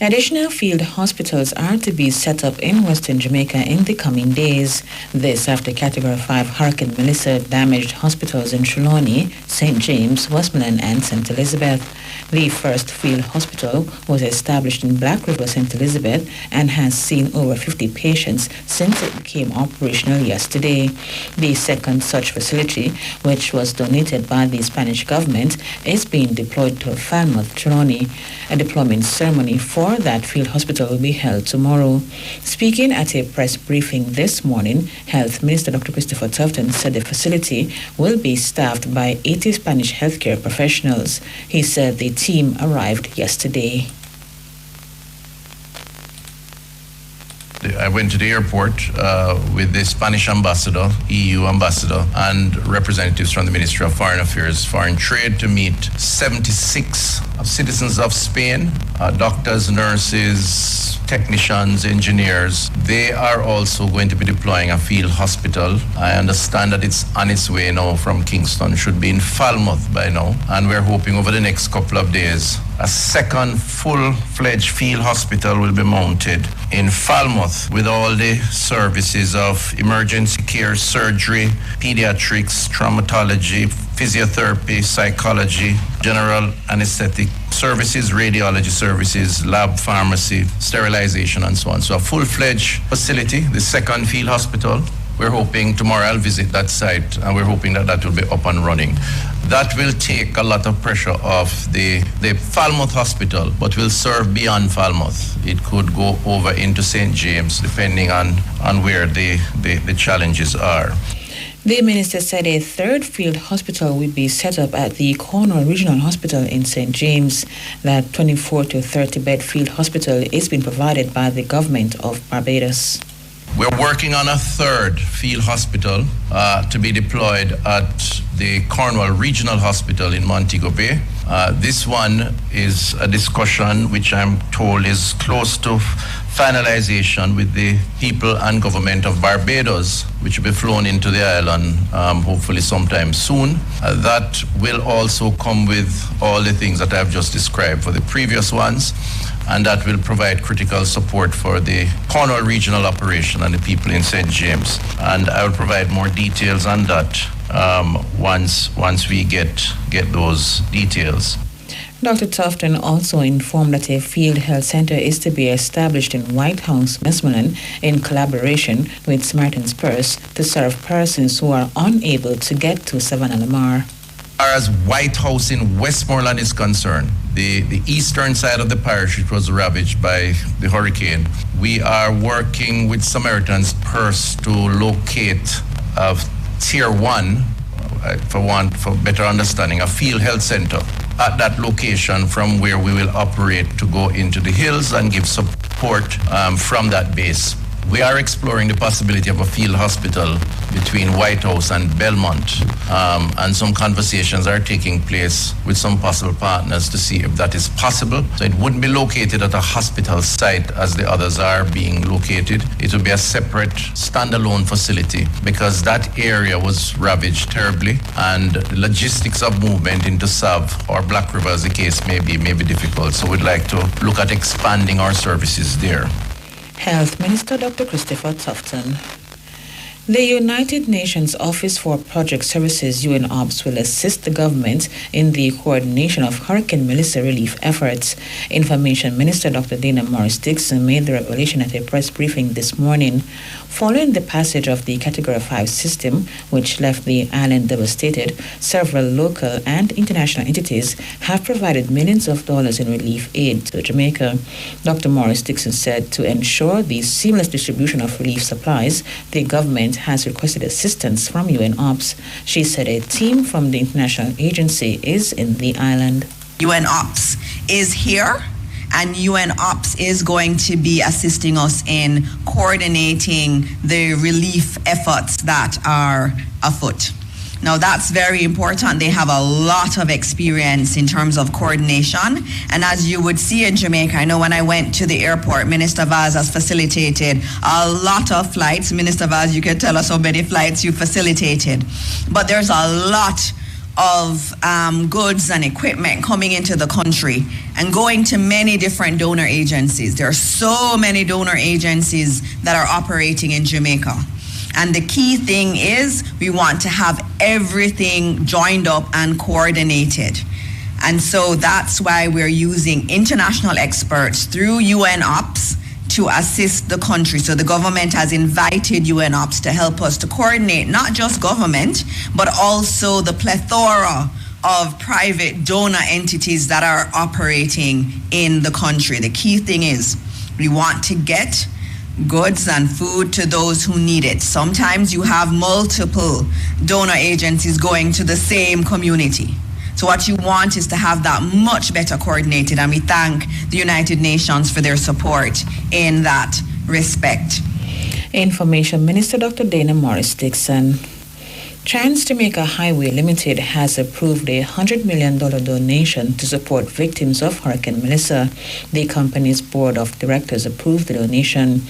Additional field hospitals are to be set up in Western Jamaica in the coming days. This after Category 5 Hurricane Melissa damaged hospitals in Trelawney, St. James, Westmoreland and St. Elizabeth. The first field hospital was established in Black River, St. Elizabeth, and has seen over 50 patients since it became operational yesterday. The second such facility, which was donated by the Spanish government, is being deployed to Falmouth, Trelawney. A deployment ceremony for that field hospital will be held tomorrow. Speaking at a press briefing this morning, Health Minister Dr. Christopher Tufton said the facility will be staffed by 80 Spanish healthcare professionals. He said the team arrived yesterday.
I went to the airport with the Spanish ambassador, EU ambassador, and representatives from the Ministry of Foreign Affairs, Foreign Trade to meet 76 citizens of Spain, doctors, nurses, technicians, engineers. They are also going to be deploying a field hospital. I understand that it's on its way now from Kingston, should be in Falmouth by now, and we're hoping over the next couple of days a second full-fledged field hospital will be mounted in Falmouth with all the services of emergency care, surgery, pediatrics, traumatology, physiotherapy, psychology, general anesthetic services, radiology services, lab, pharmacy, sterilization, and so on. So a full-fledged facility, the second field hospital. We're hoping tomorrow I'll visit that site, and we're hoping that that will be up and running. That will take a lot of pressure off the Falmouth Hospital, but will serve beyond Falmouth. It could go over into St. James, depending on where the challenges are.
The minister said a third field hospital will be set up at the Cornwall Regional Hospital in St. James. That 24 to 30 bed field hospital is being provided by the government of Barbados.
We're working on a third field hospital to be deployed at the Cornwall Regional Hospital in Montego Bay. This one is a discussion which I'm told is close to finalization with the people and government of Barbados, which will be flown into the island hopefully sometime soon. That will also come with all the things that I've just described for the previous ones, and that will provide critical support for the Cornwall regional operation and the people in St. James. And I will provide more details on that once we get those details.
Dr. Tufton also informed that a field health center is to be established in White House, Westmoreland, in collaboration with Samaritan's Purse to serve persons who are unable to get to Savannah Lamar.
As far as White House in Westmoreland is concerned, the eastern side of the parish, which was ravaged by the hurricane, we are working with Samaritan's Purse to locate Tier 1, for better understanding, a field health center at that location from where we will operate to go into the hills and give support from that base. We are exploring the possibility of a field hospital between White House and Belmont, and some conversations are taking place with some possible partners to see if that is possible. So it wouldn't be located at a hospital site as the others are being located. It would be a separate standalone facility because that area was ravaged terribly, and the logistics of movement into Sav or Black River, as the case may be difficult. So we'd like to look at expanding our services there.
Health Minister Dr. Christopher Tufton. The United Nations Office for Project Services, UNOPS, will assist the government in the coordination of Hurricane Melissa relief efforts. Information Minister Dr. Dana Morris-Dixon made the revelation at a press briefing this morning. Following the passage of the Category 5 system, which left the island devastated, several local and international entities have provided millions of dollars in relief aid to Jamaica. Dr. Morris-Dixon said to ensure the seamless distribution of relief supplies, the government has requested assistance from UNOPS. She said a team from the international agency is in the island.
UNOPS is here, and UNOPS is going to be assisting us in coordinating the relief efforts that are afoot. Now, that's very important. They have a lot of experience in terms of coordination. And as you would see in Jamaica, I know when I went to the airport, Minister Vaz has facilitated a lot of flights. Minister Vaz, you can tell us how many flights you facilitated. But there's a lot of goods and equipment coming into the country and going to many different donor agencies. There are so many donor agencies that are operating in Jamaica. And the key thing is we want to have everything joined up and coordinated. And so that's why we're using international experts through UNOPS to assist the country. So the government has invited UNOPS to help us to coordinate not just government, but also the plethora of private donor entities that are operating in the country. The key thing is we want to get goods and food to those who need it. Sometimes you have multiple donor agencies going to the same community. So what you want is to have that much better coordinated, and we thank the United Nations for their support in that respect.
Information Minister Dr. Dana Morris-Dixon. Trans-Jamaica Highway Limited has approved a $100 million donation to support victims of Hurricane Melissa. The company's board of directors approved the donation.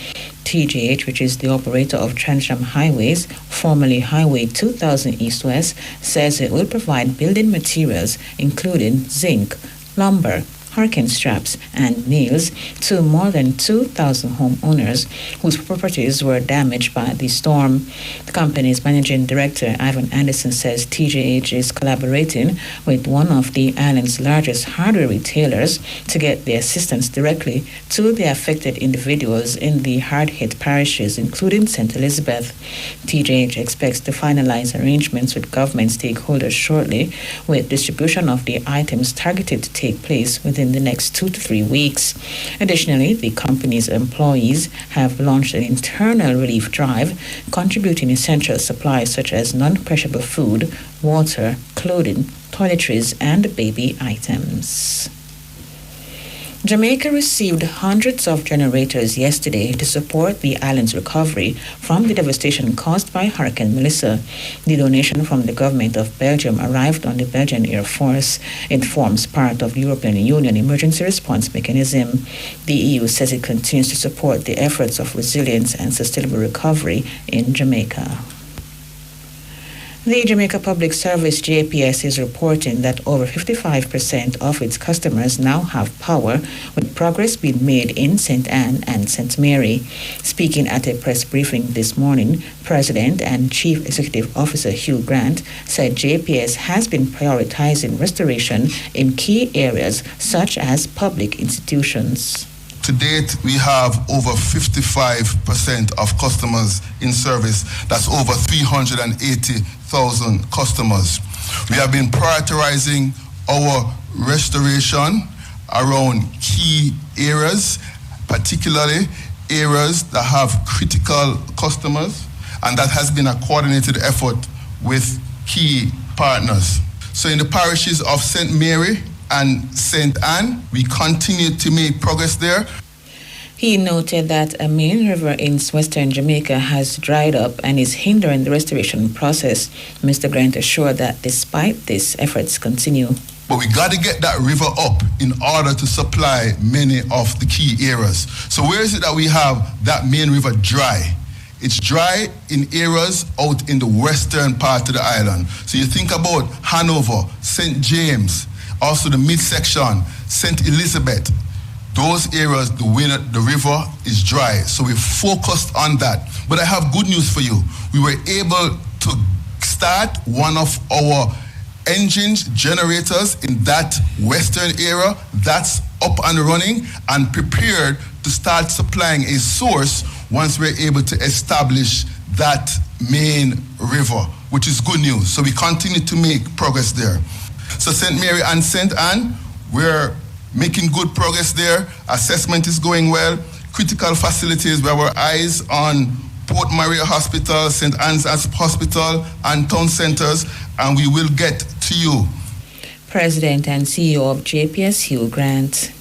TGH, which is the operator of Trans-Jam Highways, formerly Highway 2000 East-West, says it will provide building materials including zinc, lumber, hurricane straps, and nails to more than 2,000 homeowners whose properties were damaged by the storm. The company's managing director, Ivan Anderson, says TJH is collaborating with one of the island's largest hardware retailers to get the assistance directly to the affected individuals in the hard-hit parishes, including St. Elizabeth. TJH expects to finalize arrangements with government stakeholders shortly, with distribution of the items targeted to take place within the next 2 to 3 weeks. Additionally, the company's employees have launched an internal relief drive, contributing essential supplies such as non-perishable food, water, clothing, toiletries, and baby items. Jamaica received hundreds of generators yesterday to support the island's recovery from the devastation caused by Hurricane Melissa. The donation from the government of Belgium arrived on the Belgian Air Force. It forms part of the European Union emergency response mechanism. The EU says it continues to support the efforts of resilience and sustainable recovery in Jamaica. The Jamaica Public Service, JPS, is reporting that over 55% of its customers now have power, with progress being made in St. Anne and St. Mary. Speaking at a press briefing this morning, President and Chief Executive Officer Hugh Grant said JPS has been prioritizing restoration in key areas such as public institutions.
To date, we have over 55% of customers in service. That's over 380,000 customers. We have been prioritizing our restoration around key areas, particularly areas that have critical customers, and that has been a coordinated effort with key partners. So in the parishes of St. Mary and St. Anne, we continue to make progress there.
He noted that a main river in western Jamaica has dried up and is hindering the restoration process. Mr. Grant assured that despite this, efforts continue.
But we got to get that river up in order to supply many of the key areas. So where is it that we have that main river dry? It's dry in areas out in the western part of the island. So you think about Hanover, St. James, also the midsection, St. Elizabeth. Those areas, the river is dry. So we focused on that. But I have good news for you. We were able to start one of our engines, generators in that western area. That's up and running and prepared to start supplying a source once we're able to establish that main river, which is good news. So we continue to make progress there. So St. Mary and St. Anne, we're making good progress there. Assessment is going well. Critical facilities, we have our eyes on Port Maria Hospital, St. Anne's Hospital, and town centers, and we will get to you.
President and CEO of JPS, Hugh Grant.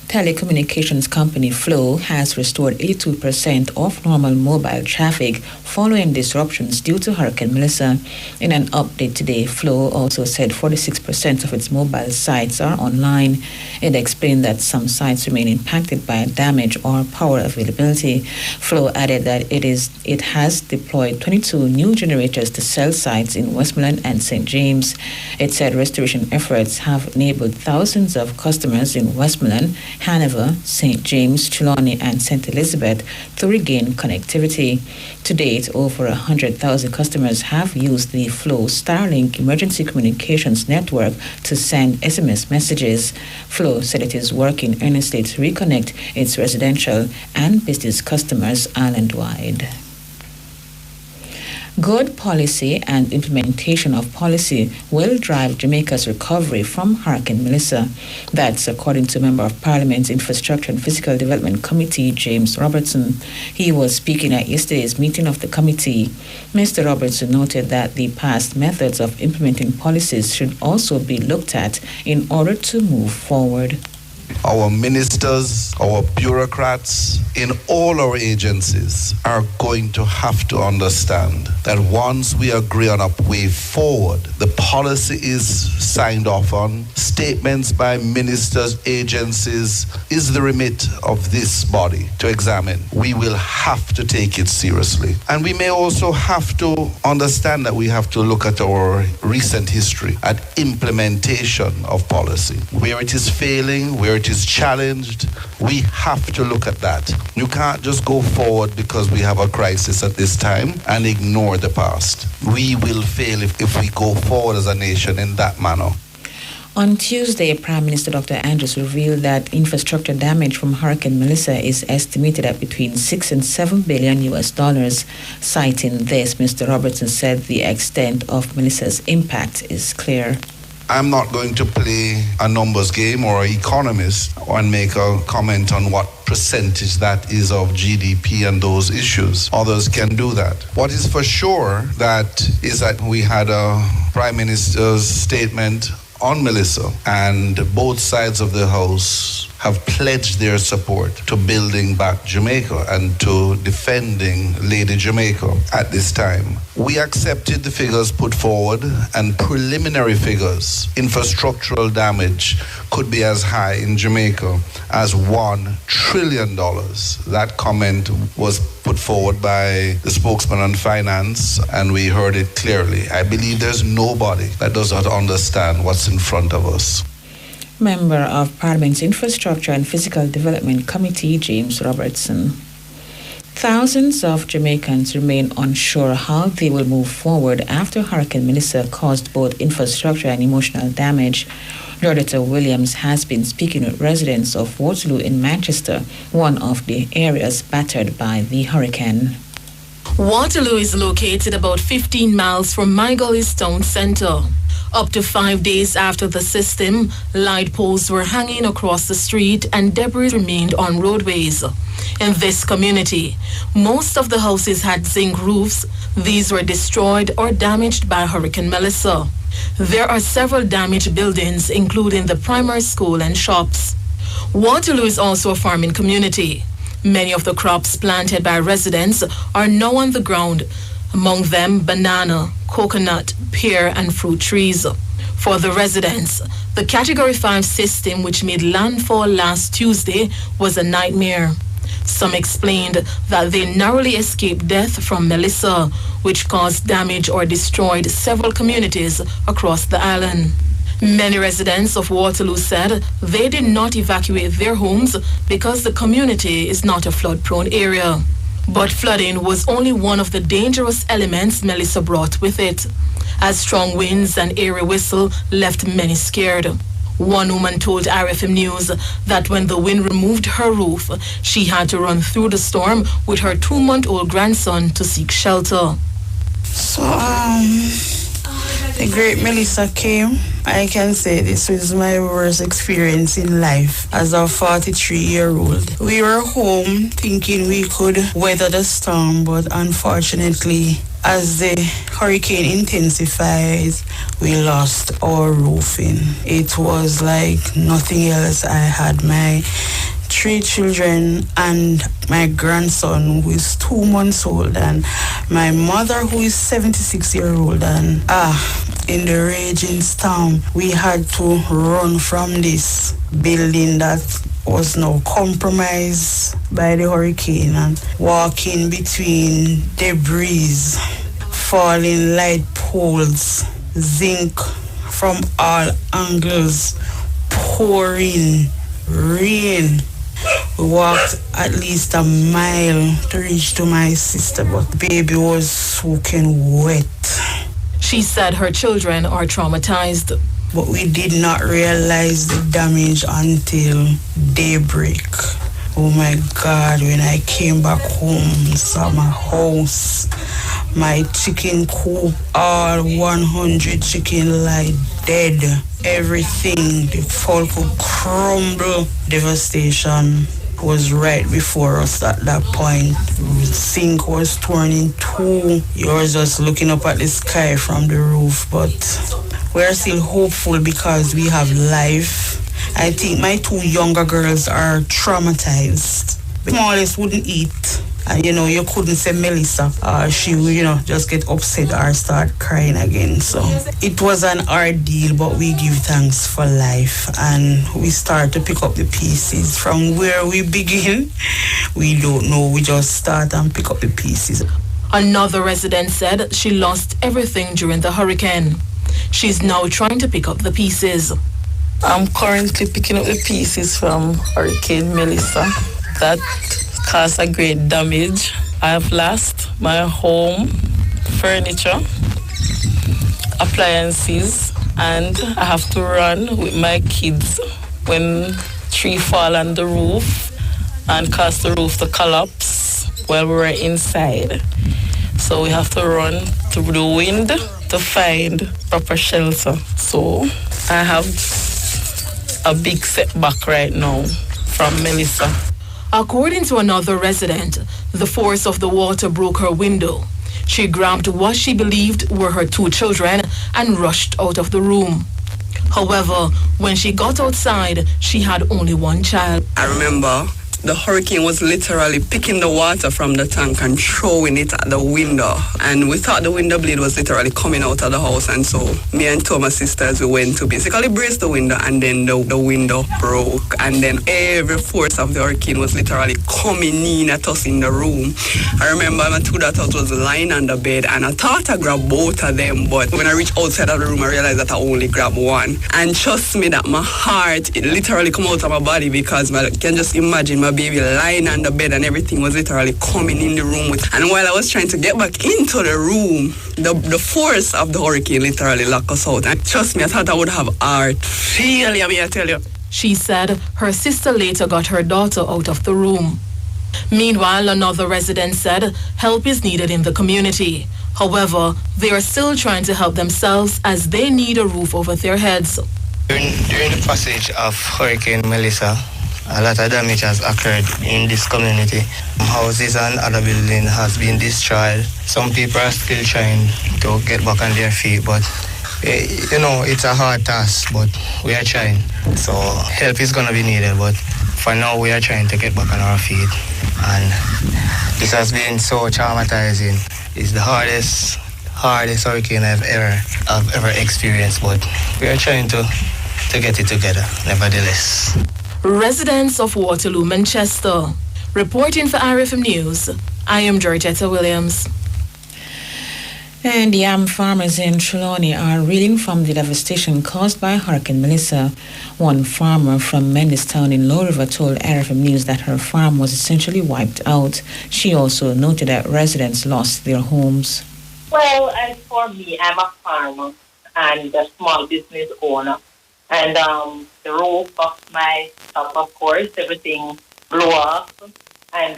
Telecommunications company Flow has restored 82% of normal mobile traffic following disruptions due to Hurricane Melissa. In an update today, Flow also said 46% of its mobile sites are online. It explained that some sites remain impacted by damage or power availability. Flow added that it has deployed 22 new generators to cell sites in Westmoreland and St. James. It said restoration efforts have enabled thousands of customers in Westmoreland, Hanover, St. James, Trelawney, and St. Elizabeth to regain connectivity. To date, over 100,000 customers have used the Flow Starlink emergency communications network to send SMS messages. Flow said it is working earnestly to reconnect its residential and business customers island-wide. Good policy and implementation of policy will drive Jamaica's recovery from Hurricane Melissa. That's according to Member of Parliament's Infrastructure and Physical Development Committee, James Robertson. He was speaking at yesterday's meeting of the committee. Mr. Robertson noted that the past methods of implementing policies should also be looked at in order to move forward.
Our ministers, our bureaucrats in all our agencies are going to have to understand that once we agree on a way forward, the policy is signed off on, statements by ministers, agencies, is the remit of this body to examine. We will have to take it seriously. And we may also have to understand that we have to look at our recent history, at implementation of policy. Where it is failing, where it is challenged, we have to look at that. You can't just go forward because we have a crisis at this time and ignore the past. We will fail if we go forward as a nation in that manner.
On Tuesday, Prime Minister Dr. Andrews revealed that infrastructure damage from Hurricane Melissa is estimated at between $6 and $7 billion US. Citing this, Mr. Robertson said the extent of Melissa's impact is clear.
I'm not going to play a numbers game or an economist and make a comment on what percentage that is of GDP and those issues. Others can do that. What is for sure is that we had a Prime Minister's statement on Melissa, and both sides of the House have pledged their support to building back Jamaica and to defending Lady Jamaica at this time. We accepted the figures put forward, and preliminary figures, infrastructural damage could be as high in Jamaica as $1 trillion. That comment was put forward by the spokesman on finance, and we heard it clearly. I believe there's nobody that does not understand what's in front of us.
Member of Parliament's Infrastructure and Physical Development Committee, James Robertson. Thousands of Jamaicans remain unsure how they will move forward after Hurricane Melissa caused both infrastructure and emotional damage. Doretta Williams has been speaking with residents of Waterloo in Manchester, one of the areas battered by the hurricane.
Waterloo is located about 15 miles from My Gully's town centre. Up to 5 days after the system, light poles were hanging across the street and debris remained on roadways. In this community, most of the houses had zinc roofs. These were destroyed or damaged by Hurricane Melissa. There are several damaged buildings, including the primary school and shops. Waterloo is also a farming community. Many of the crops planted by residents are now on the ground, among them banana, coconut, pear, and fruit trees. For the residents, the Category 5 system, which made landfall last Tuesday, was a nightmare. Some explained that they narrowly escaped death from Melissa, which caused damage or destroyed several communities across the island. Many residents of Waterloo said they did not evacuate their homes because the community is not a flood-prone area. But flooding was only one of the dangerous elements Melissa brought with it, as strong winds and airy whistle left many scared. One woman told RFM News that when the wind removed her roof, she had to run through the storm with her 2-month-old grandson to seek shelter.
So, the great Melissa came. I can say this was my worst experience in life as a 43-year-old. We were home thinking we could weather the storm, but unfortunately, as the hurricane intensified, we lost our roofing. It was like nothing else. I had my 3 children and my grandson who is 2 months old, and my mother who is 76-year-old. And in the raging storm, we had to run from this building that was now compromised by the hurricane and walking between debris, falling light poles, zinc from all angles, pouring rain. We walked at least a mile to reach to my sister, but baby was soaking wet.
She said her children are traumatized.
But we did not realize the damage until daybreak. Oh my God, when I came back home, saw my house, my chicken coop, all 100 chicken lie dead. Everything, the fall could crumble. Devastation was right before us at that point. The sink was torn in 2. You were just looking up at the sky from the roof, but we're still hopeful because we have life I think my two younger girls are traumatized. The smallest wouldn't eat. And you couldn't say Melissa. She would, just get upset or start crying again. So it was an ordeal, but we give thanks for life. And we start to pick up the pieces. From where we begin, we don't know. We just start and pick up the pieces.
Another resident said she lost everything during the hurricane. She's now trying to pick up the pieces.
I'm currently picking up the pieces from Hurricane Melissa. That caused a great damage. I have lost my home, furniture, appliances, and I have to run with my kids when tree fall on the roof and cause the roof to collapse while we were inside. So we have to run through the wind to find proper shelter. So I have a big setback right now from Melissa.
According to another resident, the force of the water broke her window. She grabbed what she believed were her two children and rushed out of the room. However, when she got outside, she had only one child.
I remember the hurricane was literally picking the water from the tank and throwing it at the window. And we thought the window blade was literally coming out of the house. And so me and two of my sisters, we went to basically brace the window, and then the window broke. And then every force of the hurricane was literally coming in at us in the room. I remember my two daughters was lying on the bed, and I thought I grabbed both of them. But when I reached outside of the room, I realized that I only grabbed one. And trust me that my heart, it literally come out of my body, because I can just imagine my baby lying on the bed and everything was literally coming in the room with. And while I was trying to get back into the room, the force of the hurricane literally locked us out. And trust me, I thought I would have heart failure, I tell you.
She said her sister later got her daughter out of the room. Meanwhile, another resident said help is needed in the community. However, they are still trying to help themselves as they need a roof over their heads.
During the passage of Hurricane Melissa, a lot of damage has occurred in this community. Houses and other buildings has been destroyed. Some people are still trying to get back on their feet, but it's a hard task, but we are trying. So help is going to be needed, but for now we are trying to get back on our feet. And this has been so traumatizing. It's the hardest hurricane I've ever experienced, but we are trying to get it together, nevertheless.
Residents of Waterloo, Manchester. Reporting for RFM News, I am Georgetta Williams.
And yam farmers in Trelawney are reeling from the devastation caused by Hurricane Melissa. One farmer from Mendistown in Low River told RFM News that her farm was essentially wiped out. She also noted that residents lost their homes.
Well, as for me, I'm a farmer and a small business owner. And the roof of my shop, of course, everything blew off. And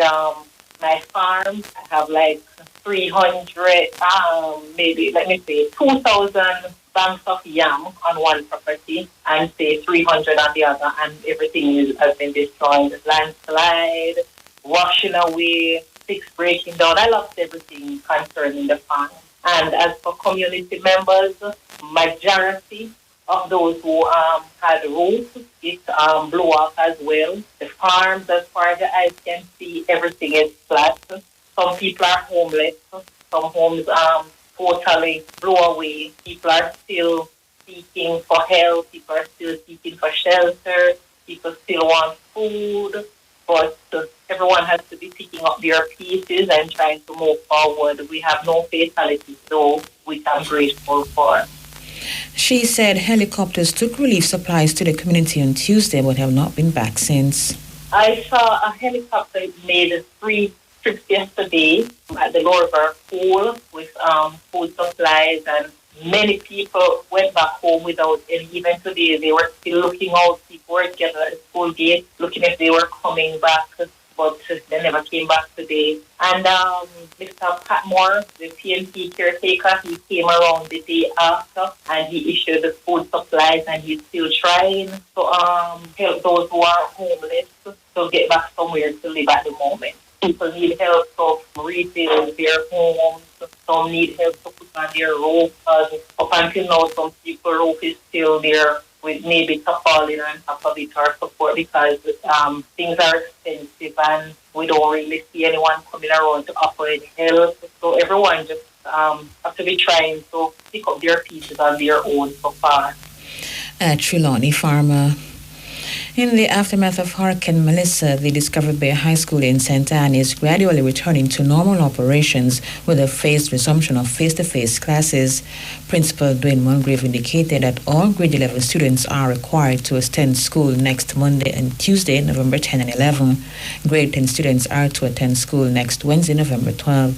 my farm, I have like 300, maybe, 2,000 banks of yam on one property and say 300 on the other. And everything has been destroyed. Landslide, washing away, sticks breaking down. I lost everything concerning the farm. And as for community members, majority of those who had roofs, it blew off as well. The farms, as far as the eyes can see, everything is flat. Some people are homeless. Some homes totally blew away. People are still seeking for help. People are still seeking for shelter. People still want food. But everyone has to be picking up their pieces and trying to move forward. We have no fatalities, though, which I'm grateful for.
She said helicopters took relief supplies to the community on Tuesday but have not been back since.
I saw a helicopter made 3 trips yesterday at the Lower River Pool with food supplies, and many people went back home without any. Even today, they were still looking out. People were together at the school gate, looking if they were coming back, but they never came back today. And Mr. Patmore, the PNP caretaker, he came around the day after and he issued the food supplies, and he's still trying to help those who are homeless to get back somewhere to live at the moment. People need help to rebuild their homes. Some need help to put on their roof. Up until now, some people's roof is still there with maybe to fall in on top of it or support because things are expensive and we don't really see anyone coming around to offer any help. So everyone just have to be trying to pick up their pieces on their own so far.
Trelawney Farmer. In the aftermath of Hurricane Melissa, the Discovery Bay High School in St. Anne is gradually returning to normal operations with a phased resumption of face-to-face classes. Principal Dwayne Mulgrave indicated that all grade 11 students are required to attend school next Monday and Tuesday, November 10 and 11. Grade 10 students are to attend school next Wednesday, November 12.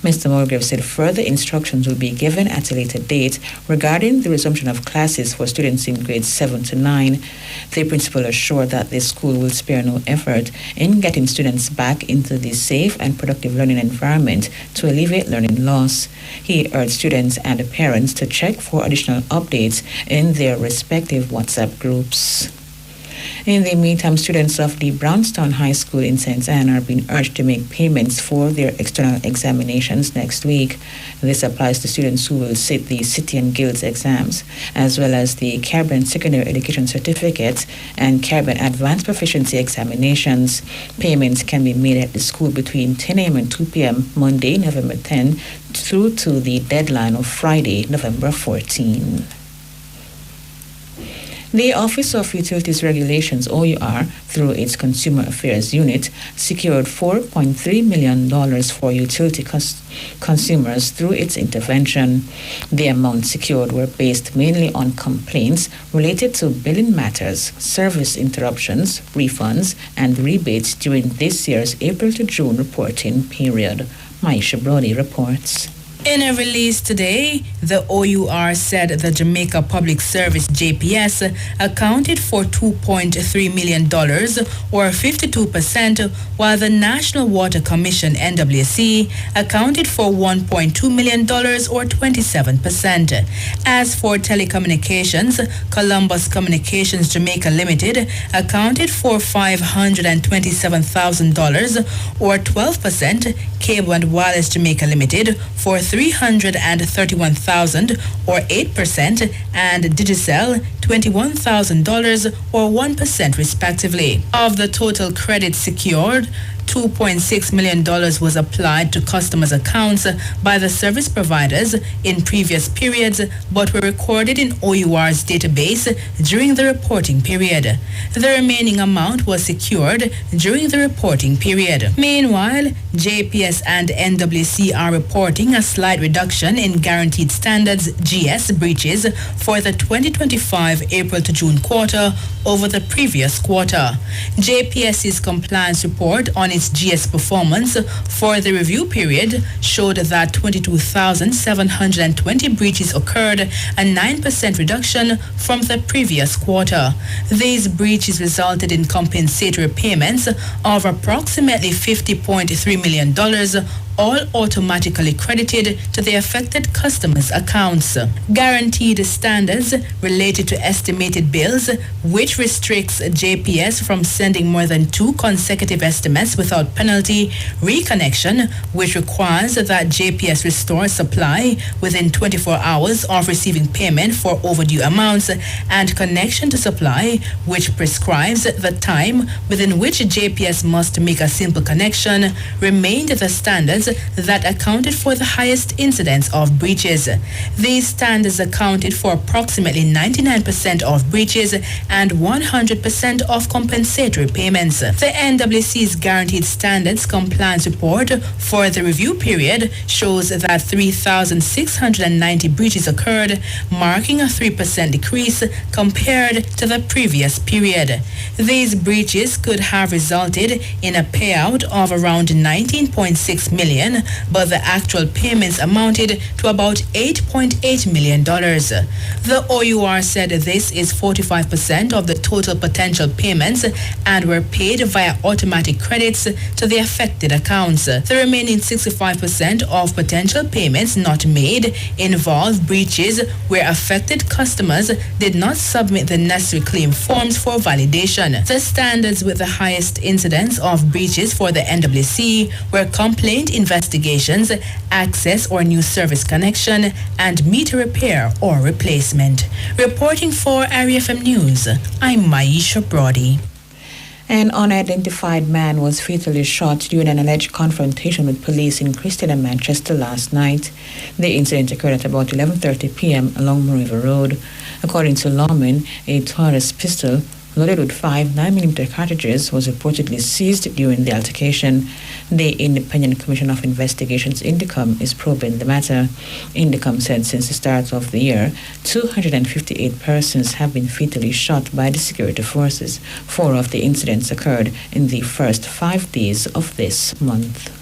Mr. Mulgrave said further instructions will be given at a later date regarding the resumption of classes for students in grades 7 to 9. The principal assured that the school will spare no effort in getting students back into the safe and productive learning environment to alleviate learning loss. He urged students and parents to check for additional updates in their respective WhatsApp groups. In the meantime, students of the Brownstown High School in St. Anne are being urged to make payments for their external examinations next week. This applies to students who will sit the City and Guilds exams, as well as the Caribbean Secondary Education Certificate and Caribbean Advanced Proficiency examinations. Payments can be made at the school between 10 a.m. and 2 p.m. Monday, November 10, through to the deadline of Friday, November 14. The Office of Utilities Regulations, OUR, through its Consumer Affairs Unit, secured $4.3 million for utility consumers through its intervention. The amounts secured were based mainly on complaints related to billing matters, service interruptions, refunds, and rebates during this year's April to June reporting period. Maisha Brody reports.
In a release today, the OUR said the Jamaica Public Service JPS accounted for $2.3 million or 52%, while the National Water Commission NWC accounted for $1.2 million or 27%. As for telecommunications, Columbus Communications Jamaica Limited accounted for $527,000 or 12%, Cable and Wireless Jamaica Limited for $331,000 or 8%, and Digicel $21,000 or 1% respectively. Of the total credit secured, $2.6 million was applied to customers' accounts by the service providers in previous periods but were recorded in OUR's database during the reporting period. The remaining amount was secured during the reporting period. Meanwhile, JPS and NWC are reporting a slight reduction in Guaranteed Standards GS breaches for the 2025 April to June quarter over the previous quarter. JPS's compliance report on its GS performance for the review period showed that 22,720 breaches occurred, a 9% reduction from the previous quarter. These breaches resulted in compensatory payments of approximately $50.3 million, all automatically credited to the affected customers' accounts. Guaranteed standards related to estimated bills, which restricts JPS from sending more than 2 consecutive estimates without penalty, reconnection, which requires that JPS restore supply within 24 hours of receiving payment for overdue amounts, and connection to supply, which prescribes the time within which JPS must make a simple connection, remained the standards that accounted for the highest incidence of breaches. These standards accounted for approximately 99% of breaches and 100% of compensatory payments. The NWC's Guaranteed Standards Compliance Report for the review period shows that 3,690 breaches occurred, marking a 3% decrease compared to the previous period. These breaches could have resulted in a payout of around $19.6 million, but the actual payments amounted to about $8.8 million. The OUR said this is 45% of the total potential payments and were paid via automatic credits to the affected accounts. The remaining 65% of potential payments not made involve breaches where affected customers did not submit the necessary claim forms for validation. The standards with the highest incidence of breaches for the NWC were complaint investigations, access or new service connection, and meter repair or replacement. Reporting for RFM News, I'm Maisha Brody.
An unidentified man was fatally shot during an alleged confrontation with police in Christian and Manchester last night. The incident occurred at about 11:30 p.m. along River Road. According to lawmen, a Taurus pistol loaded with 5 9mm cartridges was reportedly seized during the altercation. The Independent Commission of Investigations, INDECOM, is probing the matter. INDECOM said since the start of the year, 258 persons have been fatally shot by the security forces. 4 of the incidents occurred in the first 5 days of this month.